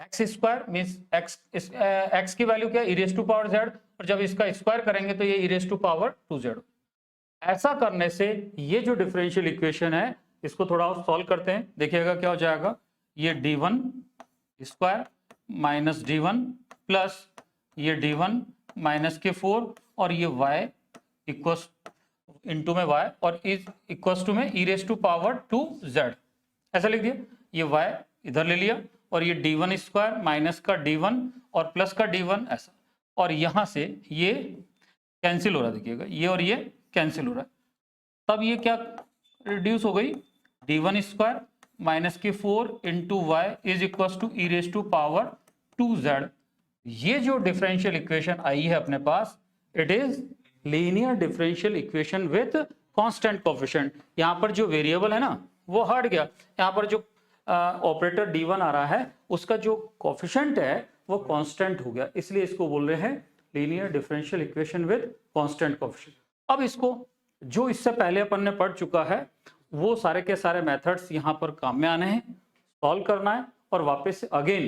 x square means x की वैल्यू क्या, ई रेज टू पावर z, और जब इसका स्क्वायर करेंगे तो ये ई रेज टू पावर 2z। ऐसा करने से ये जो डिफरेंशियल इक्वेशन है इसको थोड़ा और सॉल्व करते हैं, देखिएगा क्या हो जाएगा। ये d1 square minus d1 plus ये d1 माइनस के 4 और ये y इक्वस इंटू में y और इज इक्वस टू में ई रेज टू पावर 2z, ऐसा लिख दिया। ये y इधर ले लिया और ये d1 स्क्वायर माइनस का d1 और प्लस का d1 ऐसा, और यहां से ये कैंसिल हो रहा है, देखिएगा ये और ये कैंसिल हो रहा है। तब ये क्या रिड्यूस हो गई, d1 स्क्वायर माइनस की 4 into y is equal to e raise to power 2z। ये जो डिफरेंशियल इक्वेशन आई है अपने पास, it is linear differential equation with constant coefficient. यहाँ पर जो वेरिएबल है ना वो हट गया, यहाँ पर जो ऑपरेटर d1 आ रहा है उसका जो कोएफिशिएंट है वो कांस्टेंट हो गया, इसलिए इसको बोल रहे हैं linear differential equation with constant coefficient. अब इसको जो इससे पहले अपन ने पढ़ चुका है वो सारे के सारे मेथड्स यहाँ पर काम में आने हैं, सॉल्व करना है और वापस से अगेन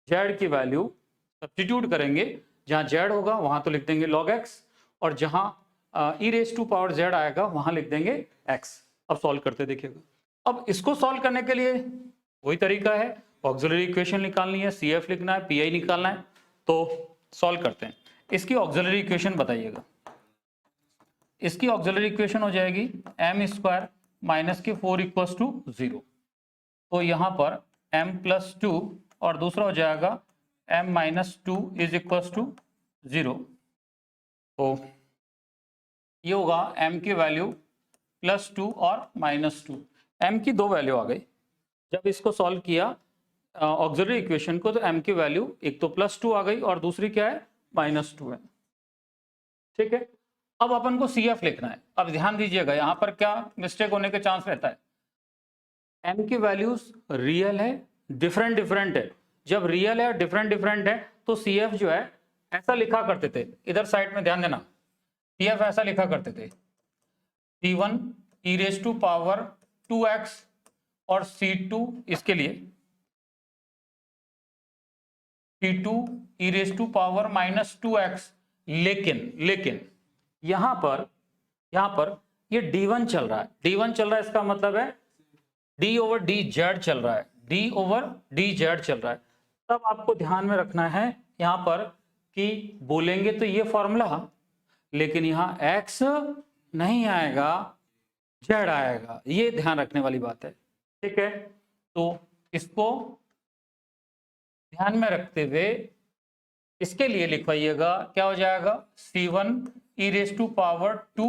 z की वैल्यू सब्स्टिट्यूट करेंगे। जहाँ z होगा वहां तो लिख देंगे log x, और जहां e raise to power z आएगा वहां लिख देंगे x। अब सॉल्व करते देखिएगा। अब इसको सॉल्व करने के लिए वही तरीका है, ऑक्सिलरी इक्वेशन निकालनी है, CF लिखना है, PI निकालना है। तो सॉल्व करते हैं। इसकी ऑक्सिलरी इक्वेशन बताइएगा। इसकी ऑक्सिलरी इक्वेशन हो जाएगी m स्क्वायर माइनस की 4 इक्वल्स टू 0। तो यहाँ पर m प्लस 2 और दूसरा हो जाएगा m minus 2 is equals to 0। तो ये होगा m की वैल्यू प्लस 2 और माइनस 2। m की दो वैल्यू आ गई। जब इसको सॉल्व किया ऑक्सिलरी इक्वेशन को, तो m की वैल्यू एक तो प्लस 2 आ गई और दूसरी क्या है, माइनस 2 है। ठीक है, अब अपन को CF लिखना है। अब ध्यान दीजिएगा यहाँ पर क्या मिस्टेक होने के चांस रहता है, m की वैल्यूज रियल है, डिफरेंट डिफरेंट है। जब रियल है डिफरेंट डिफरेंट है तो CF जो है ऐसा लिखा करते थे, इधर साइड में ध्यान देना, CF ऐसा लिखा करते थे C1 e raise to power 2x और C2 इसके लिए C2 e raise to power minus 2x। लेकिन यहां पर ये D1 चल रहा है, D1 चल रहा है, इसका मतलब है d ओवर डी जेड चल रहा है, d ओवर डी जेड चल रहा है। तब आपको ध्यान में रखना है यहाँ पर कि बोलेंगे तो ये फॉर्मूला, लेकिन यहाँ x नहीं आएगा, z आएगा, ये ध्यान रखने वाली बात है। ठीक है, तो इसको ध्यान में रखते हुए इसके लिए लिखवाइएगा, क्या हो जाएगा, C1 e raise to power 2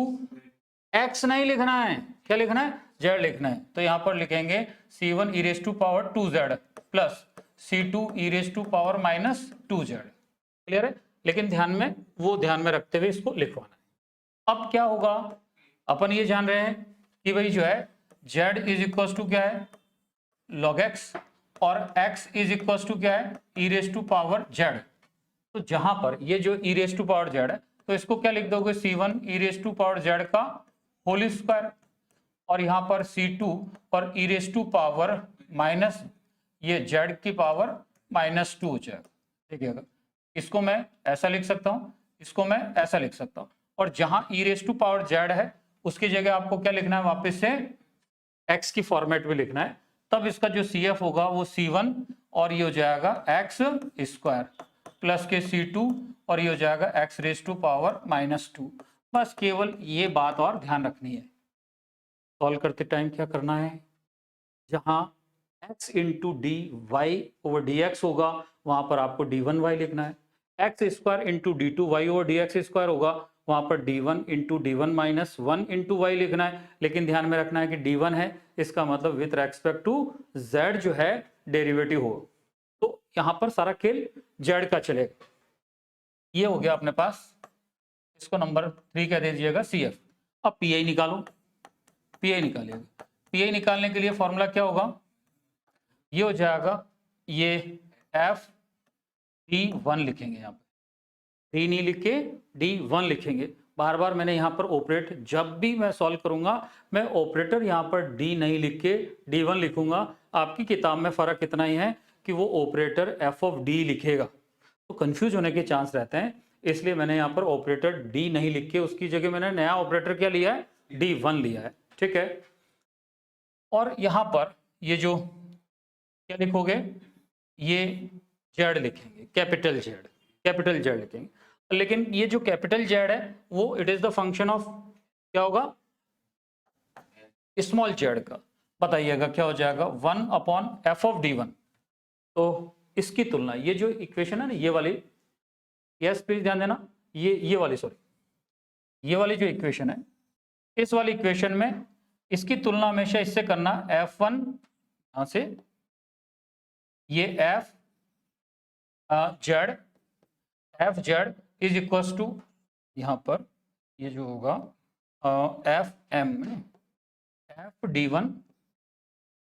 x नहीं लिखना है, क्या लिखना है, z लिखना है। तो यहाँ पर लिखेंगे C1 e raise to power 2z plus C2 e raise to power minus 2z। Clear है, लेकिन ध्यान में रखते हुए इसको लिखवाना है। अब क्या होगा, अपन ये जान रहे हैं कि भाई जो है z इज इक्वल टू क्या है, log x, और x इज इक्वल टू क्या है, e raise to power z। तो जहां पर ये जो e raise to power z है, तो इसको क्या लिख दोगे, C1 e raise to power z का होल स्क्वायर, और यहाँ पर C2 और e raise to power minus ये z की पावर माइनस 2 हो जाएगा। ठीक है, इसको मैं ऐसा लिख सकता हूँ, इसको मैं ऐसा लिख सकता हूँ, और जहां ई रेस टू पावर z है उसकी जगह आपको क्या लिखना है, वापस से x की फॉर्मेट में लिखना है। तब इसका जो CF होगा वो C1 और ये हो जाएगा x स्क्वायर प्लस के C2 और ये हो जाएगा x raise to power minus 2। बस केवल ये बात और ध्यान रखनी है। सॉल्व करते टाइम क्या करना है, जहां x into d y over d x होगा वहां पर आपको d1y लिखना है, x square into d two y over d x square होगा वहां पर d1 into d one minus 1 into y लिखना है। लेकिन ध्यान में रखना है कि d1 है, इसका मतलब विथ रेस्पेक्ट टू z जो है डेरिवेटिव हो, तो यहां पर सारा खेल z का चलेगा। ये हो गया अपने पास, इसको नंबर 3 कह दीजिएगा CF। अब PI निकालो, PI निकालिएगा। PI निकालने के लिए फॉर्मूला क्या होगा, ये हो जाएगा, ये FD1 लिखेंगे, यहाँ पर D नहीं लिख के D1 लिखेंगे। बार बार मैंने यहाँ पर ऑपरेट, जब भी मैं सॉल्व करूंगा मैं ऑपरेटर यहाँ पर D नहीं लिख के D1 लिखूंगा। आपकी किताब में फर्क इतना ही है कि वो ऑपरेटर F ऑफ D लिखेगा, तो कंफ्यूज होने के चांस रहते हैं, इसलिए मैंने यहाँ पर ऑपरेटर D नहीं लिख के उसकी जगह मैंने नया ऑपरेटर क्या लिया है, D1 लिया है। ठीक है, और यहाँ पर ये जो क्या लिखोगे, ये Z लिखेंगे, कैपिटल Z लिखेंगे। लेकिन ये जो कैपिटल Z है वो it is the function of क्या होगा, स्मॉल z का। बताइएगा क्या हो जाएगा, 1 अपॉन f ऑफ d1। तो इसकी तुलना, ये जो इक्वेशन है ना, ये वाली, यस प्लीज ध्यान देना, ये वाली ये वाली जो इक्वेशन है, इस वाली इक्वेशन में इसकी तुलना हमेशा इससे करना f1 यहां से ये f z is equal to, यहां पर ये जो होगा f m f d one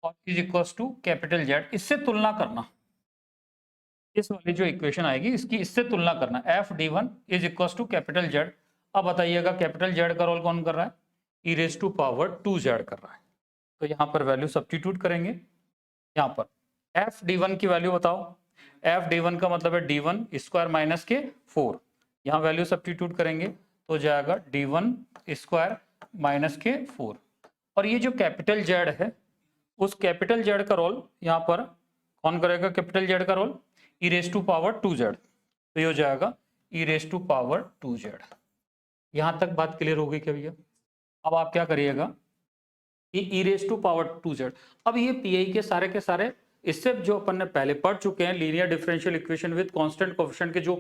और is equal to capital Z. इससे तुलना करना, इस वाली जो इक्वेशन आएगी इसकी इससे तुलना करना, f d one is equal to capital Z. अब बताइएगा कैपिटल जेड का रोल कौन कर रहा है, ई रेज टू पावर 2 जेड कर रहा है। तो यहाँ पर वैल्यू सब्स्टिट्यूट करेंगे। यहाँ पर एफ डी वन की वैल्यू बताओ, एफ डी वन का मतलब है डी वन स्क्वायर माइनस के 4, यहाँ वैल्यू सब्स्टिट्यूट करेंगे तो जाएगा डी वन स्क्वायर माइनस के 4। और ये जो कैपिटल जेड है उस कैपिटल जेड का रोल यहाँ पर कौन करेगा, कैपिटल जेड का role e raise to power 2 z, तो ये हो जाएगा e raise to power 2 z. यहाँ तक बात क्लियर हो गई क्या भैया? अब आप क्या करिएगा, ये ई रेज टू पावर 2 जेड, अब ये पीआई के सारे इससे जो अपन ने पहले पढ़ चुके हैं, linear differential equation with constant coefficient के जो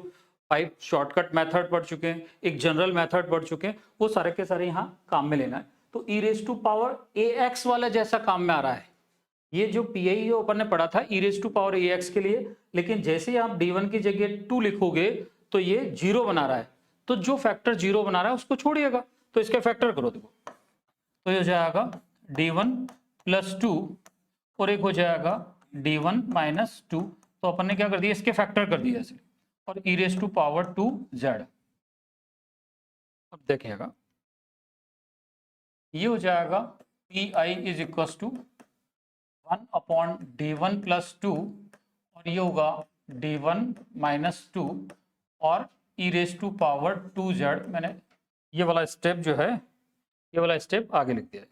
5 शॉर्टकट मेथड पढ़ चुके हैं, एक जनरल मेथड पढ़ चुके हैं, वो सारे के सारे यहाँ काम में लेना है। तो e raise to power a x वाला जैसा काम में आ रहा है, ये जो पीआई जो अपन ने पढ़ा था e raise to power a x के लिए, लेकिन जैसे ही आप d1 की जगह 2 लिखोगे तो ये 0 बना रहा है, तो जो फैक्टर 0 बना रहा है उसको छोड़िएगा, तो इसके फैक्टर करो देखो, तो ये हो जाएगा d1 प्लस 2 और एक हो जाएगा d1 माइनस 2, तो अपन ने क्या कर दिया, इसके फैक्टर कर दिया इसलिए, और e raise to power 2 z. अब देखिएगा ये हो जाएगा P I is equal to 1 upon d1 plus 2 और ये होगा d1 माइनस 2 और e raise to power 2 z. मैंने ये वाला स्टेप जो है, ये वाला स्टेप आगे लिख दिया है,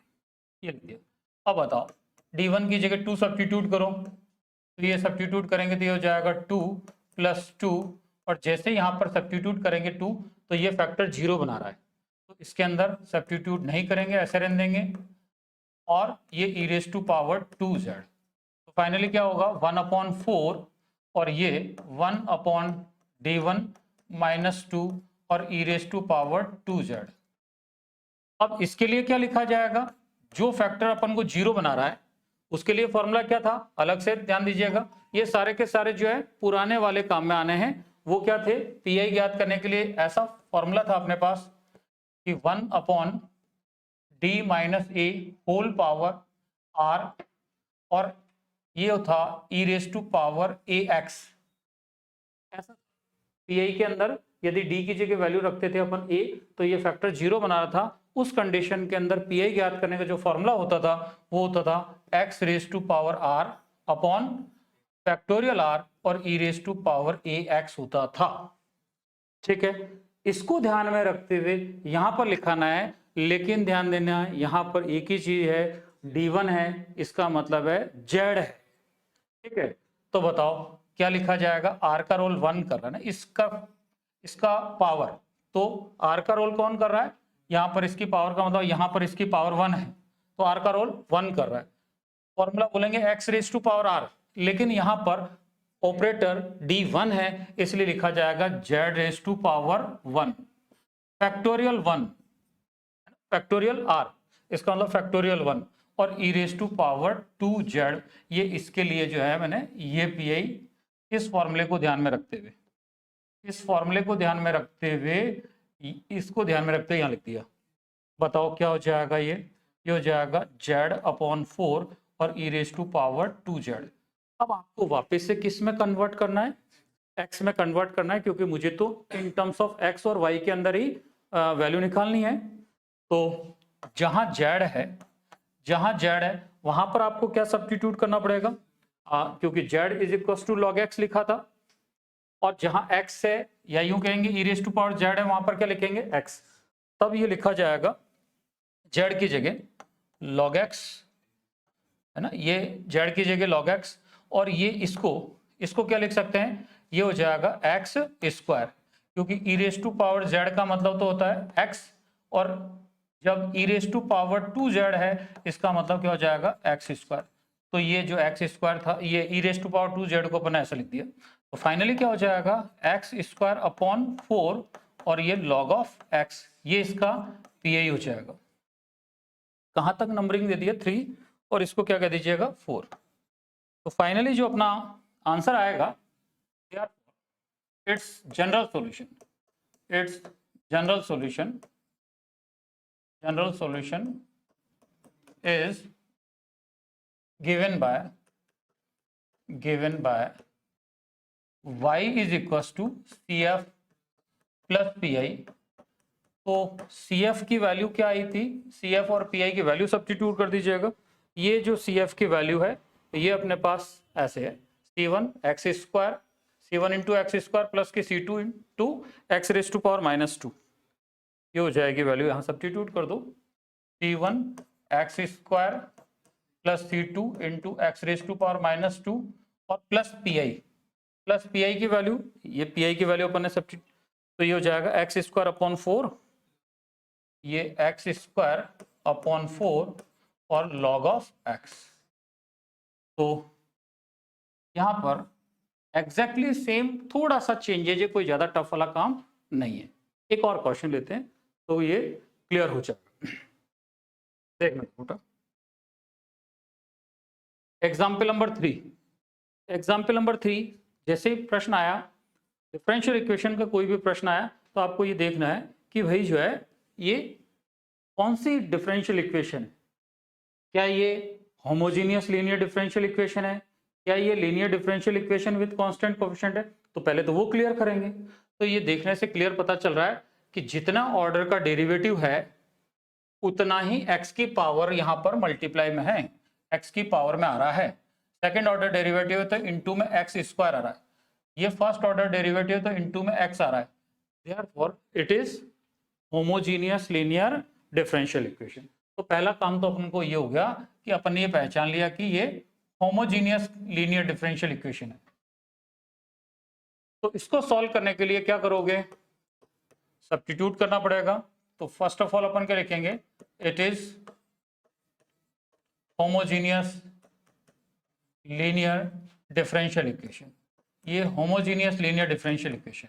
ये लिख दिया। अब बताओ d1 की जगह 2 सब्स्टिट्यूट करो, तो ये सब्स्टिट्यूट करेंगे तो ये हो जाएगा 2 प्लस 2, और जैसे यहाँ पर सब्स्टिट्यूट करेंगे 2 तो ये फैक्टर 0 बना रहा है, तो इसके अंदर सब्स्टिट्यूट नहीं करेंगे, ऐसे रहने देंगे, और ये ई रेज टू पावर 2 जेड। तो फाइनली क्या होगा 1 अपॉन 4 और ये 1 अपॉन d1 माइनस 2 और e raise to power 2 z. अब इसके लिए क्या लिखा जाएगा, जो फैक्टर अपन को 0 बना रहा है उसके लिए फॉर्मूला क्या था, अलग से ध्यान दीजिएगा, ये सारे के सारे जो है पुराने वाले काम में आने हैं। वो क्या थे, पीआई ज्ञात करने के लिए ऐसा फॉर्मूला था अपने पास कि 1 upon d minus a whole power r, और ये था e raise to power a x. ऐसा पीआई के अंदर यदि डी की जगह वैल्यू रखते थे अपन ए, तो ये फैक्टर 0 बना रहा था। उस कंडीशन के अंदर पीआई ज्ञात करने का जो फॉर्मूला होता था वो होता था x raise to power r upon factorial r और e raise to power a x होता था। ठीक है, इसको ध्यान में रखते हुए यहां पर लिखाना है, लेकिन ध्यान देना है यहां पर एक ही चीज है, d1 है, इसका मतलब है z है। ठीक है, तो बताओ क्या लिखा जाएगा, r का रोल 1 कर रहा है ना, इसका पावर, तो r का रोल कौन कर रहा है, यहां पर इसकी पावर का मतलब यहां पर इसकी पावर 1 है, तो r का रोल 1 कर रहा है। फॉर्मूला बोलेंगे x raise to power r, लेकिन यहां पर ऑपरेटर d1 है, इसलिए लिखा जाएगा z raise to power 1 factorial 1 factorial r, इसका मतलब फैक्टोरियल 1 और e raise to power 2 z. ये इसके लिए जो है मैंने ये पीआई इस फॉर्मूले को ध्यान में रखते हुए, इस फॉर्मूले को ध्यान में रखते हुए, इसको ध्यान में रखते हुए यहाँ लिख दिया। बताओ क्या हो जाएगा, ये हो जाएगा जेड अपॉन 4 और e raise to power 2 z. अब आपको वापस से किस में कन्वर्ट करना है, एक्स में कन्वर्ट करना है, क्योंकि मुझे तो इन टर्म्स ऑफ एक्स और वाई के अंदर ही वैल्यू निकालनी है। तो जहां जेड है वहां पर आपको क्या सब्स्टिट्यूट करना पड़ेगा, क्योंकि z is equal to log x लिखा था, और जहां एक्स है या यूं कहेंगे e raise to power z है, वहां पर क्या लिखेंगे एक्स, तब ये लिखा जाएगा जेड की जगह लॉग एक्स, है ना, ये जेड की जगह लॉग एक्स, और ये इसको क्या लिख सकते हैं, ये हो जाएगा एक्स स्क्वायर, क्योंकि ई रेज टू पावर जेड का मतलब तो होता है एक्स, और जब ई रेज टू पावर 2 जेड है इसका मतलब क्या हो जाएगा एक्स स्क्वायर। तो ये जो एक्स स्क्वायर था, ये ई रेज टू पावर 2 जेड को अपन ऐसा लिख दिया, तो फाइनली क्या हो जाएगा एक्स स्क्वायर अपॉन 4 और ये लॉग ऑफ एक्स, ये इसका पीआई हो जाएगा। कहां तक नंबरिंग दे दिया 3, और इसको क्या कह दीजिएगा 4। तो फाइनली जो अपना आंसर आएगा, it's general solution, it's general solution, general solution is given by y is equals to CF plus PI। तो CF की वैल्यू क्या आई थी, CF और PI की वैल्यू सब्स्टिट्यूट कर दीजिएगा। ये जो CF की वैल्यू है ये अपने पास ऐसे है, C1 x square, C1 into x square plus के C2 into x raise to power -2, ये हो जाएगी वैल्यू, यहाँ सब्स्टिट्यूट कर दो, C1 x square plus C2 into x raise to power -2 और प्लस PI की वैल्यू, ये PI की वैल्यू अपन ने सब्स्टिट्यूट, तो ये हो जाएगा एक्स स्क्वायर अपॉन 4, ये एक्स स्क्वायर अपॉन 4 और लॉग ऑफ एक्स। तो यहां पर एग्जैक्टली सेम, थोड़ा सा चेंजेज है, कोई ज्यादा टफ वाला काम नहीं है। एक और क्वेश्चन लेते हैं तो ये क्लियर हो जाएगा। देखना बेटा, एग्जाम्पल नंबर 3, एग्जाम्पल नंबर 3 जैसे ही प्रश्न आया, डिफरेंशियल इक्वेशन का कोई भी प्रश्न आया तो आपको ये देखना है कि भाई जो है ये कौन सी डिफरेंशियल इक्वेशन है, क्या ये होमोजीनियस लीनियर डिफरेंशियल इक्वेशन है, क्या ये linear differential equation with constant coefficient है। तो पहले तो वो क्लियर करेंगे। तो ये देखने से क्लियर पता चल रहा है कि जितना ऑर्डर का डेरिवेटिव है उतना ही x की पावर यहाँ पर मल्टीप्लाई में है, x की पावर में आ रहा है। सेकंड ऑर्डर डेरिवेटिव है तो इनटू में x स्क्वायर आ रहा है, ये फर्स्ट ऑर्डर डेरिवेटिव तो इनटू में x आ रहा है, therefore it is homogeneous linear differential equation. तो पहला काम तो अपन को ये हो गया कि अपन ने ये पहचान लिया कि ये होमोजीनियस लीनियर डिफरेंशियल इक्वेशन है। तो इसको सॉल्व करने के लिए क्या करोगे, सब्स्टिट्यूट करना पड़ेगा। तो फर्स्ट ऑफ ऑल अपन क्या लिखेंगे, it is homogeneous linear differential equation, ये होमोजीनियस लीनियर डिफरेंशियल इक्वेशन।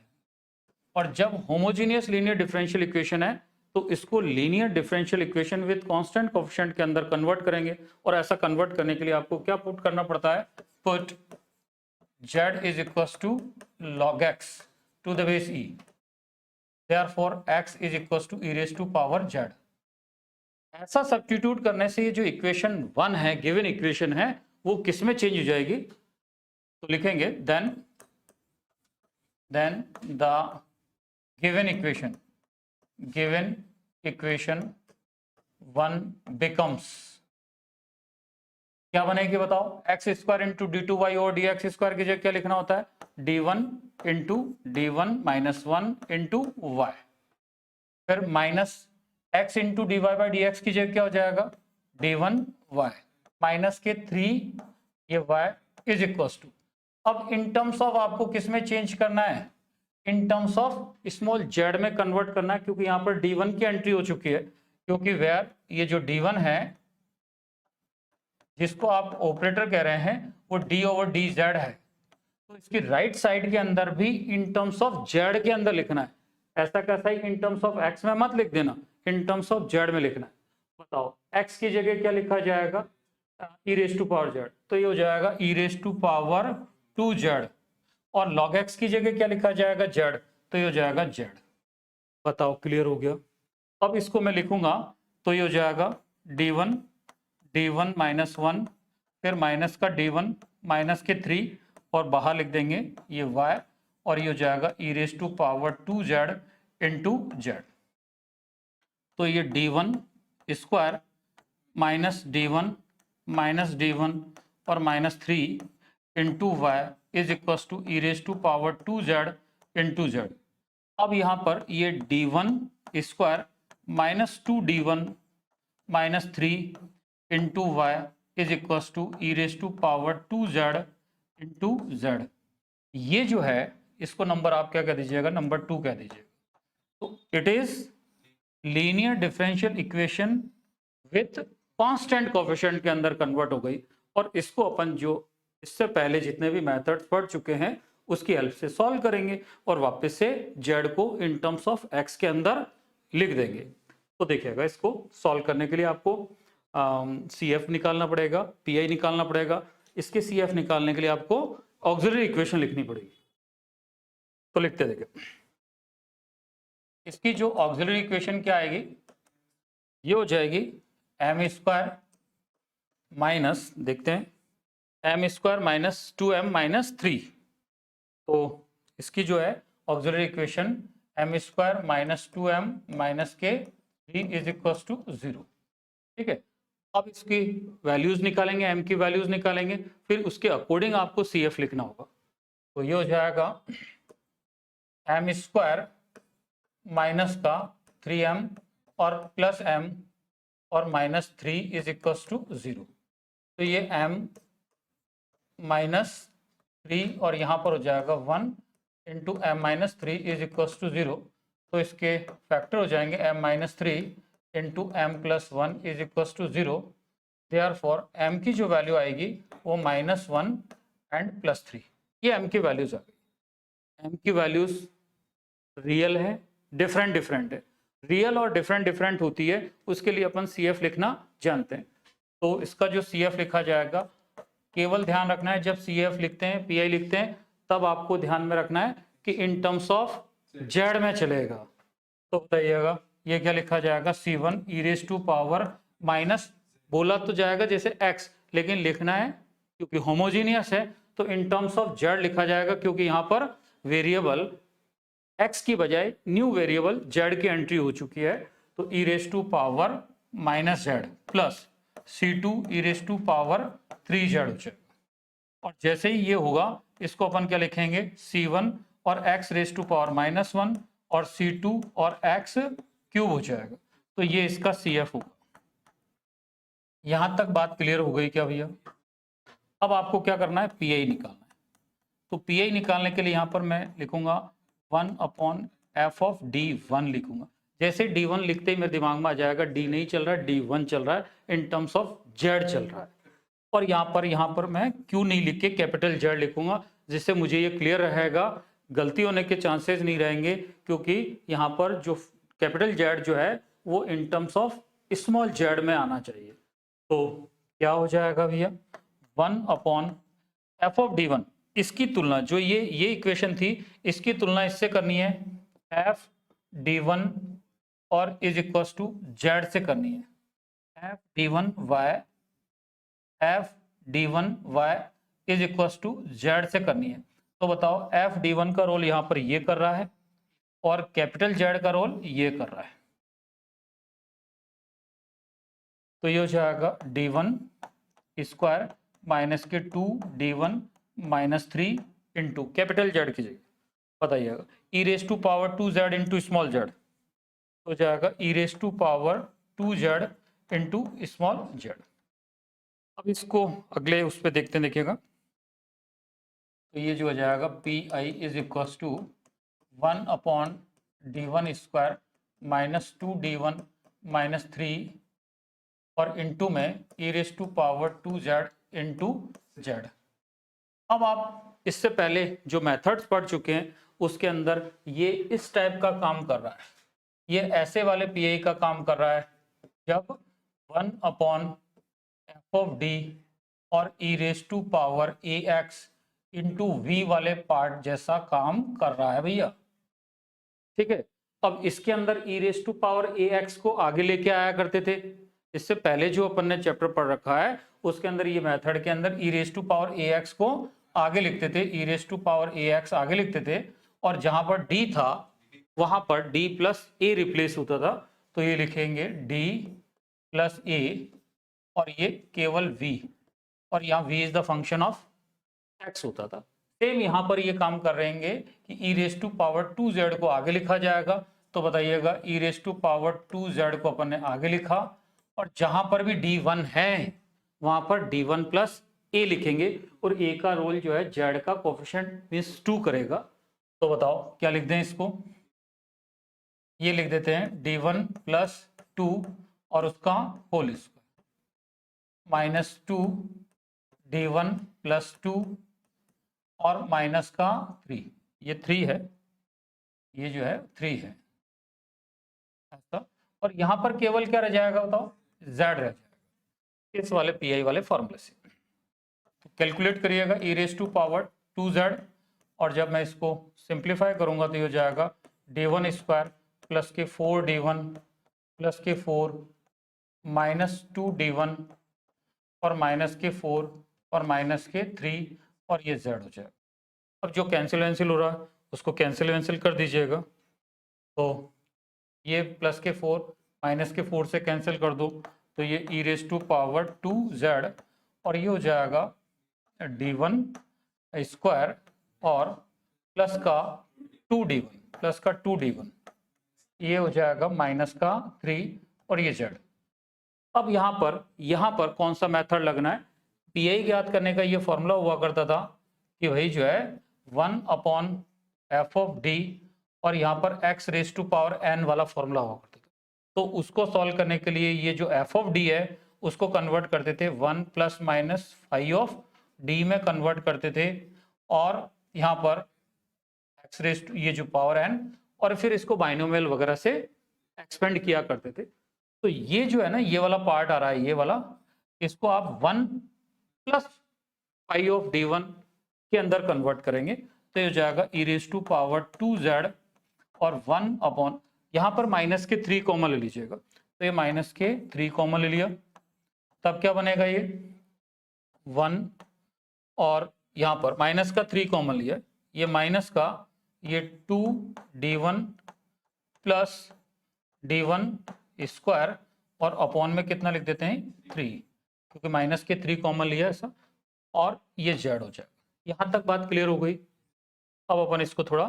और जब होमोजीनियस लीनियर डिफरेंशियल इक्वेशन है तो इसको linear differential equation with constant coefficient के अंदर कन्वर्ट करेंगे। और ऐसा कन्वर्ट करने के लिए आपको क्या पुट करना पड़ता है, put z is equals to log x to the base e, therefore x is equals to e raise to power z। ऐसा सब्स्टिट्यूट करने से ये जो इक्वेशन 1 है, गिवन इक्वेशन है, वो किस में चेंज हो जाएगी। तो लिखेंगे then the given equation 1 becomes, क्या बनेगी बताओ, एक्स स्क्वायर इंटू d2y और dx स्क्वायर की जगह क्या लिखना होता है, d1 into d1 minus 1 into y, फिर minus x into dy by dx की जगह क्या हो जाएगा, d1y माइनस के 3 ये y इज इक्वल्स टू। अब इन टर्म्स ऑफ आपको किस में चेंज करना है, इन टर्म्स ऑफ स्मॉल z में कन्वर्ट करना है, क्योंकि यहाँ पर d1 की एंट्री हो चुकी है, क्योंकि वेयर ये जो d1 है जिसको आप ऑपरेटर कह रहे हैं वो d ओवर dz है, तो इसकी राइट साइड के अंदर भी इन टर्म्स ऑफ z के अंदर लिखना है। ऐसा कैसा ही इन टर्म्स ऑफ x में मत लिख देना, इन टर्म्स ऑफ z में लिखना है। बताओ x की जगह क्या लिखा जाएगा, e raise to power z, तो ये हो जाएगा e raise to power 2z, और log x की जगह क्या लिखा जाएगा z, तो ये हो जाएगा z। बताओ क्लियर हो गया। अब इसको मैं लिखूंगा तो ये हो जाएगा d1 माइनस 1, फिर माइनस का d1 माइनस के 3 और बाहर लिख देंगे ये y, और ये हो जाएगा e raise to power 2z into z। तो ये d1 स्क्वायर माइनस d1 और minus 3 into y is equals to e raise to power 2z into z। अब यहाँ पर ये d1 square minus 2d1 minus 3 into y is equals to e raise to power 2z into z। ये जो है इसको number आप क्या कह दीजिएगा, नंबर 2 कह दीजिएगा। तो it is linear differential equation with constant coefficient के अंदर कन्वर्ट हो गई। और इसको अपन जो इससे पहले जितने भी मेथड्स पढ़ चुके हैं उसकी हेल्प से सॉल्व करेंगे और वापस से z को इन टर्म्स ऑफ x के अंदर लिख देंगे। तो देखिएगा इसको सॉल्व करने के लिए आपको CF निकालना पड़ेगा, PI निकालना पड़ेगा, इसके CF निकालने के लिए आपको ऑक्सिलरी इक्वेशन लिखनी पड़ेगी। तो लिखते देखिए, इसकी जो ऑक्सिलरी इक्वेशन क्या आएगी, ये हो जाएगी m स्क्वायर माइनस, देखते हैं, m square minus 2m minus 3। तो इसकी जो है auxiliary equation m square minus 2m minus के 3 इज इक्वल टू 0। ठीक है, अब इसकी वैल्यूज निकालेंगे, m की वैल्यूज निकालेंगे, फिर उसके अकॉर्डिंग आपको CF लिखना होगा। तो ये हो जाएगा m स्क्वायर माइनस का 3m और प्लस m और माइनस 3 इज इक्वल टू 0। तो ये m माइनस 3 और यहाँ पर हो जाएगा 1 into m minus 3 is equal to 0। तो इसके फैक्टर हो जाएंगे m minus 3 into m plus 1 is equal to 0। Therefore m की जो वैल्यू आएगी वो माइनस 1 एंड प्लस 3। ये m की वैल्यूज आ गई। m की वैल्यूज रियल है, डिफरेंट डिफरेंट है। रियल और डिफरेंट डिफरेंट होती है, उसके लिए अपन CF लिखना जानते हैं। तो इसका जो CF लिखा जाएगा, केवल ध्यान रखना है जब CF लिखते हैं, PI लिखते हैं, तब आपको ध्यान में रखना है कि इन टर्म्स ऑफ Z में चलेगा। तो बताइएगा ये क्या लिखा जाएगा, C1 e raise to power minus, बोला तो जाएगा जैसे x, लेकिन लिखना है क्योंकि होमोजीनियस है तो इन टर्म्स ऑफ Z लिखा जाएगा, क्योंकि यहाँ पर वेरिएबल x की बजाय न्यू वेरिएबल z की एंट्री हो चुकी है। तो e raise to power minus z plus C2 e raise to power 3z हो जाएगा। और जैसे ही ये होगा, इसको अपन क्या लिखेंगे, C1 और x raise to power minus 1 और C2 और x क्यूब हो जाएगा। तो ये इसका CF होगा। यहां तक बात क्लियर हो गई क्या भैया? अब आपको क्या करना है, PI निकालना है। तो PI निकालने के लिए यहां पर मैं लिखूंगा 1 अपॉन f ऑफ D1 लिखूंगा। जैसे D1 लिखते ही मेरे दिमाग में आ जाएगा D नहीं चल रहा है, D1 चल रहा है, इन टर्म्स ऑफ Z चल रहा है। और यहाँ पर मैं Q नहीं लिख के कैपिटल Z लिखूंगा, जिससे मुझे ये क्लियर रहेगा, गलती होने के चांसेस नहीं रहेंगे, क्योंकि यहाँ पर जो कैपिटल Z जो है वो इन टर्म्स ऑफ स्मॉल z में आना चाहिए। तो क्या हो जाएगा भैया, 1 अपॉन f ऑफ D1, इसकी तुलना जो ये इक्वेशन थी, इसकी तुलना इससे करनी है f D1 और इज इक्वल टू z से करनी है। f D1 y is equal to z से करनी है। तो बताओ f D1 का रोल यहाँ पर ये कर रहा है और कैपिटल Z का रोल ये कर रहा है। तो ये हो जाएगा D1 स्क्वायर माइनस के 2D1 minus 3 into capital Z की जगह बताइएगा e raise to power 2z into small z, हो जाएगा e raise to power 2z into small z। अब इसको अगले उस पर देखते हैं, देखिएगा। तो ये जो हो जाएगा PI is equal to 1 upon D1 square minus 2D1 minus 3 और इंटू में e raise to power 2z into z। अब आप इससे पहले जो मेथड्स पढ़ चुके हैं उसके अंदर ये इस टाइप का काम कर रहा है, ये ऐसे वाले PI का काम कर रहा है जब 1 अपॉन f ऑफ d और e raise to power ax into v वाले पार्ट जैसा काम कर रहा है भैया। ठीक है, अब इसके अंदर e raise to power ax को आगे लेके आया करते थे। इससे पहले जो अपन ने चैप्टर पढ़ रखा है उसके अंदर ये मेथड के अंदर e raise to power ax को आगे लिखते थे, e raise to power ax आगे लिखते थे, और जहां पर d था वहां पर d प्लस a रिप्लेस होता था। तो ये लिखेंगे d प्लस a और ये केवल v, और यहाँ v is the function of x होता था। सेम यहाँ पर ये काम कर रहेंगे कि e raise to power 2z को आगे लिखा जाएगा। तो बताइएगा e raise to power 2z को अपन ने आगे लिखा, और जहां पर भी d1 है वहां पर d1 प्लस a लिखेंगे, और a का रोल जो है z का कोफिशिएंट मींस 2 करेगा। तो बताओ क्या लिख दें इसको, ये लिख देते हैं d1 प्लस 2 और उसका whole square minus 2 d1 plus 2 और माइनस का 3, ये 3 है, ये जो है 3 है ऐसा। और यहां पर केवल क्या रह जाएगा बताओ, z रह जाएगा इस वाले PI वाले फॉर्मूले से। तो कैलकुलेट करिएगा e raise to power 2z, और जब मैं इसको सिंप्लीफाई करूंगा तो ये हो जाएगा d1 स्क्वायर प्लस के 4d1 प्लस के 4 माइनस 2d1 और माइनस के 4 और माइनस के 3 और ये z हो जाएगा। अब जो कैंसिल हो रहा है उसको कैंसिल कर दीजिएगा, तो ये प्लस के 4 माइनस के 4 से कैंसिल कर दो तो ये e raise to power 2z और ये हो जाएगा d1 स्क्वायर और प्लस का 2d1 ये हो जाएगा माइनस का 3 और ये z। अब यहाँ पर कौन सा मेथड लगना है, पीआई ज्ञात करने का ये फॉर्मूला हुआ करता था कि भाई जो है 1/f ऑफ डी और यहाँ पर x raise to power n वाला फॉर्मूला हुआ करता था। तो उसको सॉल्व करने के लिए ये जो f ऑफ डी है उसको कन्वर्ट करते थे 1 plus minus five of D में कन्वर्ट करते थे, और यहाँ पर x रेज टू ये जो पावर n और फिर इसको बाइनोमियल वगैरह से एक्सपेंड किया करते थे। तो ये जो है ना ये वाला पार्ट आ रहा है, ये वाला, इसको आप 1 प्लस फाइव ऑफ d1 के अंदर कन्वर्ट करेंगे तो ये हो जाएगा e raise to power 2z और 1 अपॉन, यहाँ पर माइनस के 3 कॉमन ले लीजिएगा, तो ये माइनस के 3 कॉमन ले लिया, तब क्या बनेगा ये 1 और यहाँ पर माइनस का 3 कॉमन लिया, ये माइनस का ये 2d1 प्लस d1 स्क्वायर और अपॉन में कितना लिख देते हैं 3, क्योंकि माइनस के 3 कॉमन लिया ऐसा, और ये z हो जाएगा। यहाँ तक बात क्लियर हो गई। अब अपन इसको थोड़ा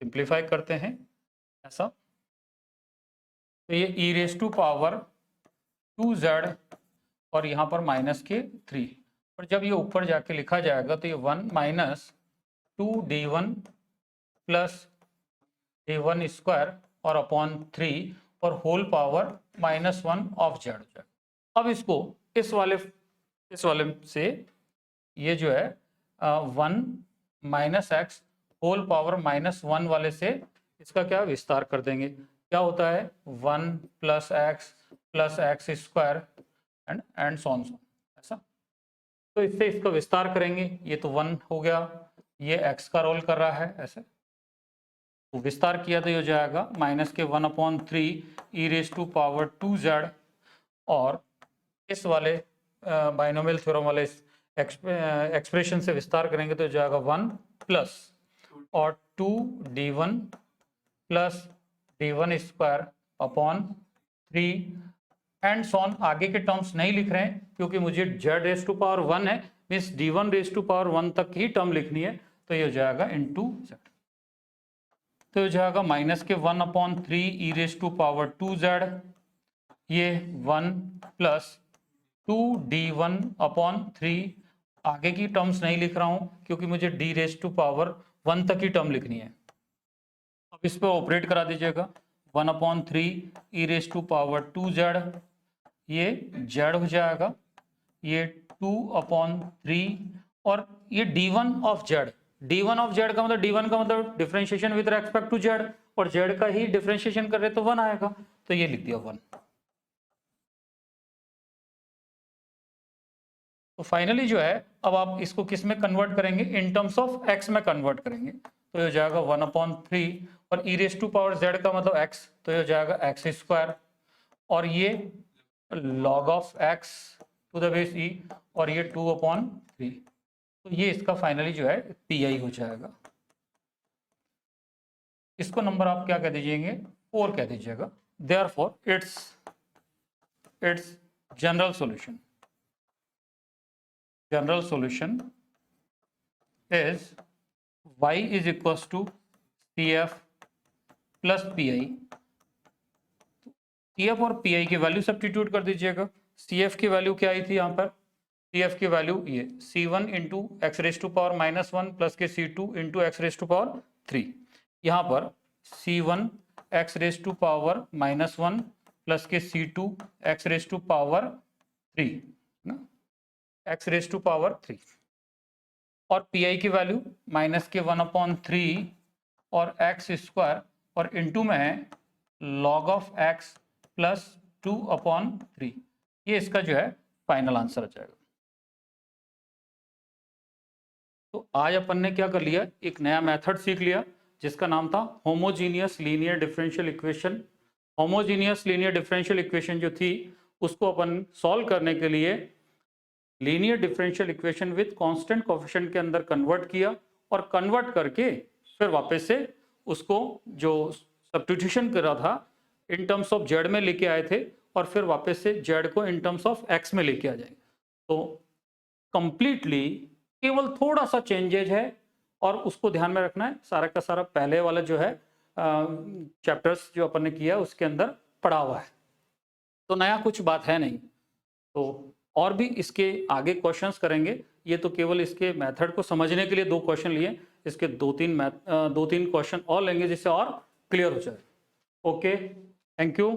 सिंप्लीफाई करते हैं ऐसा, तो ये e raise to power 2z और यहाँ पर माइनस के 3, और जब ये ऊपर जाके लिखा जाएगा तो ये 1 minus 2d1 plus d1 square और अपॉन 3 और होल पावर -1 ऑफ z हो जाएगा। अब इसको इस वाले से ये जो है 1 माइनस एक्स होल पावर -1 वाले से इसका क्या विस्तार कर देंगे, क्या होता है 1 plus x square and so on ऐसा। तो इससे इसका विस्तार करेंगे, ये तो 1 हो गया, ये x का रोल कर रहा है ऐसे, तो विस्तार किया तो ये हो जाएगा माइनस के 1/3 e raise to power 2z, और इस वाले बाइनोमियल थ्योरम वाले एक्सप्रेशन से विस्तार करेंगे तो हो जाएगा 1 प्लस और 2d1 plus d1 square upon 3 and so on. आगे के टर्म्स नहीं लिख रहे हैं क्योंकि मुझे z रेज टू पावर 1 है, means d1 raise to power 1 तक ही टर्म लिखनी है, तो ये हो जाएगा इनटू z, तो हो जाएगा माइनस के 1/3 e raise to power 2z, ये 1 प्लस 2d1 अपॉन 3, आगे की टर्म्स नहीं लिख रहा हूं क्योंकि मुझे d रेज टू पावर 1 तक ही टर्म लिखनी है। अब इस पर ऑपरेट करा दीजिएगा, 1/3 e raise to power 2z, ये z हो जाएगा, ये 2/3 और ये d1 of z, d1 of z का मतलब d1 का मतलब differentiation with respect to z, और z का ही डिफरेंशिएशन कर रहे तो 1 आएगा, तो ये लिख दिया 1। तो फाइनली जो है अब आप इसको किस में कन्वर्ट करेंगे, इन टर्म्स ऑफ x में कन्वर्ट करेंगे, तो ये हो जाएगा 1/3 और e raise to power z का मतलब x, तो ये हो जाएगा x स्क्वायर और ये log of x to the base e और ये 2/3, तो ये इसका फाइनली जो है पीआई हो जाएगा। इसको नंबर आप क्या कह दीजिएंगे 4 कह दीजिएगा। Therefore it's general solution is y is equals to CF plus PI। CF और PI की वैल्यू सब्स्टिट्यूट कर दीजिएगा। CF की वैल्यू क्या आई थी यहाँ पर, CF की वैल्यू ये C1 into x raise to power -1 plus के C2 into x raise to power 3, यहाँ पर C1 x raise to power -1 plus के C2 x raise to power 3 ना, एक्स रेज टू पावर 3, और PI की value minus के 1/3 और x square और इनटू में है log ऑफ x प्लस 2/3, ये इसका जो है फाइनल आंसर आ जाएगा। तो आज अपन ने क्या कर लिया, एक नया मेथड सीख लिया जिसका नाम था homogeneous linear differential equation. Homogeneous linear differential equation जो थी उसको अपन सॉल्व करने के लिए linear differential equation with constant coefficient के अंदर कन्वर्ट किया, और कन्वर्ट करके फिर वापस से उसको जो सब्स्टिट्यूशन करा था इन टर्म्स ऑफ जेड में लेके आए थे, और फिर वापस से जेड को इन टर्म्स ऑफ एक्स में लेके आ जाएंगे। तो कंप्लीटली केवल थोड़ा सा चेंजेज है, और उसको ध्यान में रखना है। सारा का सारा पहले वाला जो है चैप्टर्स जो अपन ने किया उसके अंदर पढ़ा हुआ है, तो नया कुछ बात है नहीं। तो और भी इसके आगे क्वेश्चंस करेंगे, ये तो केवल इसके मेथड को समझने के लिए 2 क्वेश्चन लिए, इसके 2-3 क्वेश्चन और लेंगे जिससे और क्लियर हो जाए। Okay, thank you.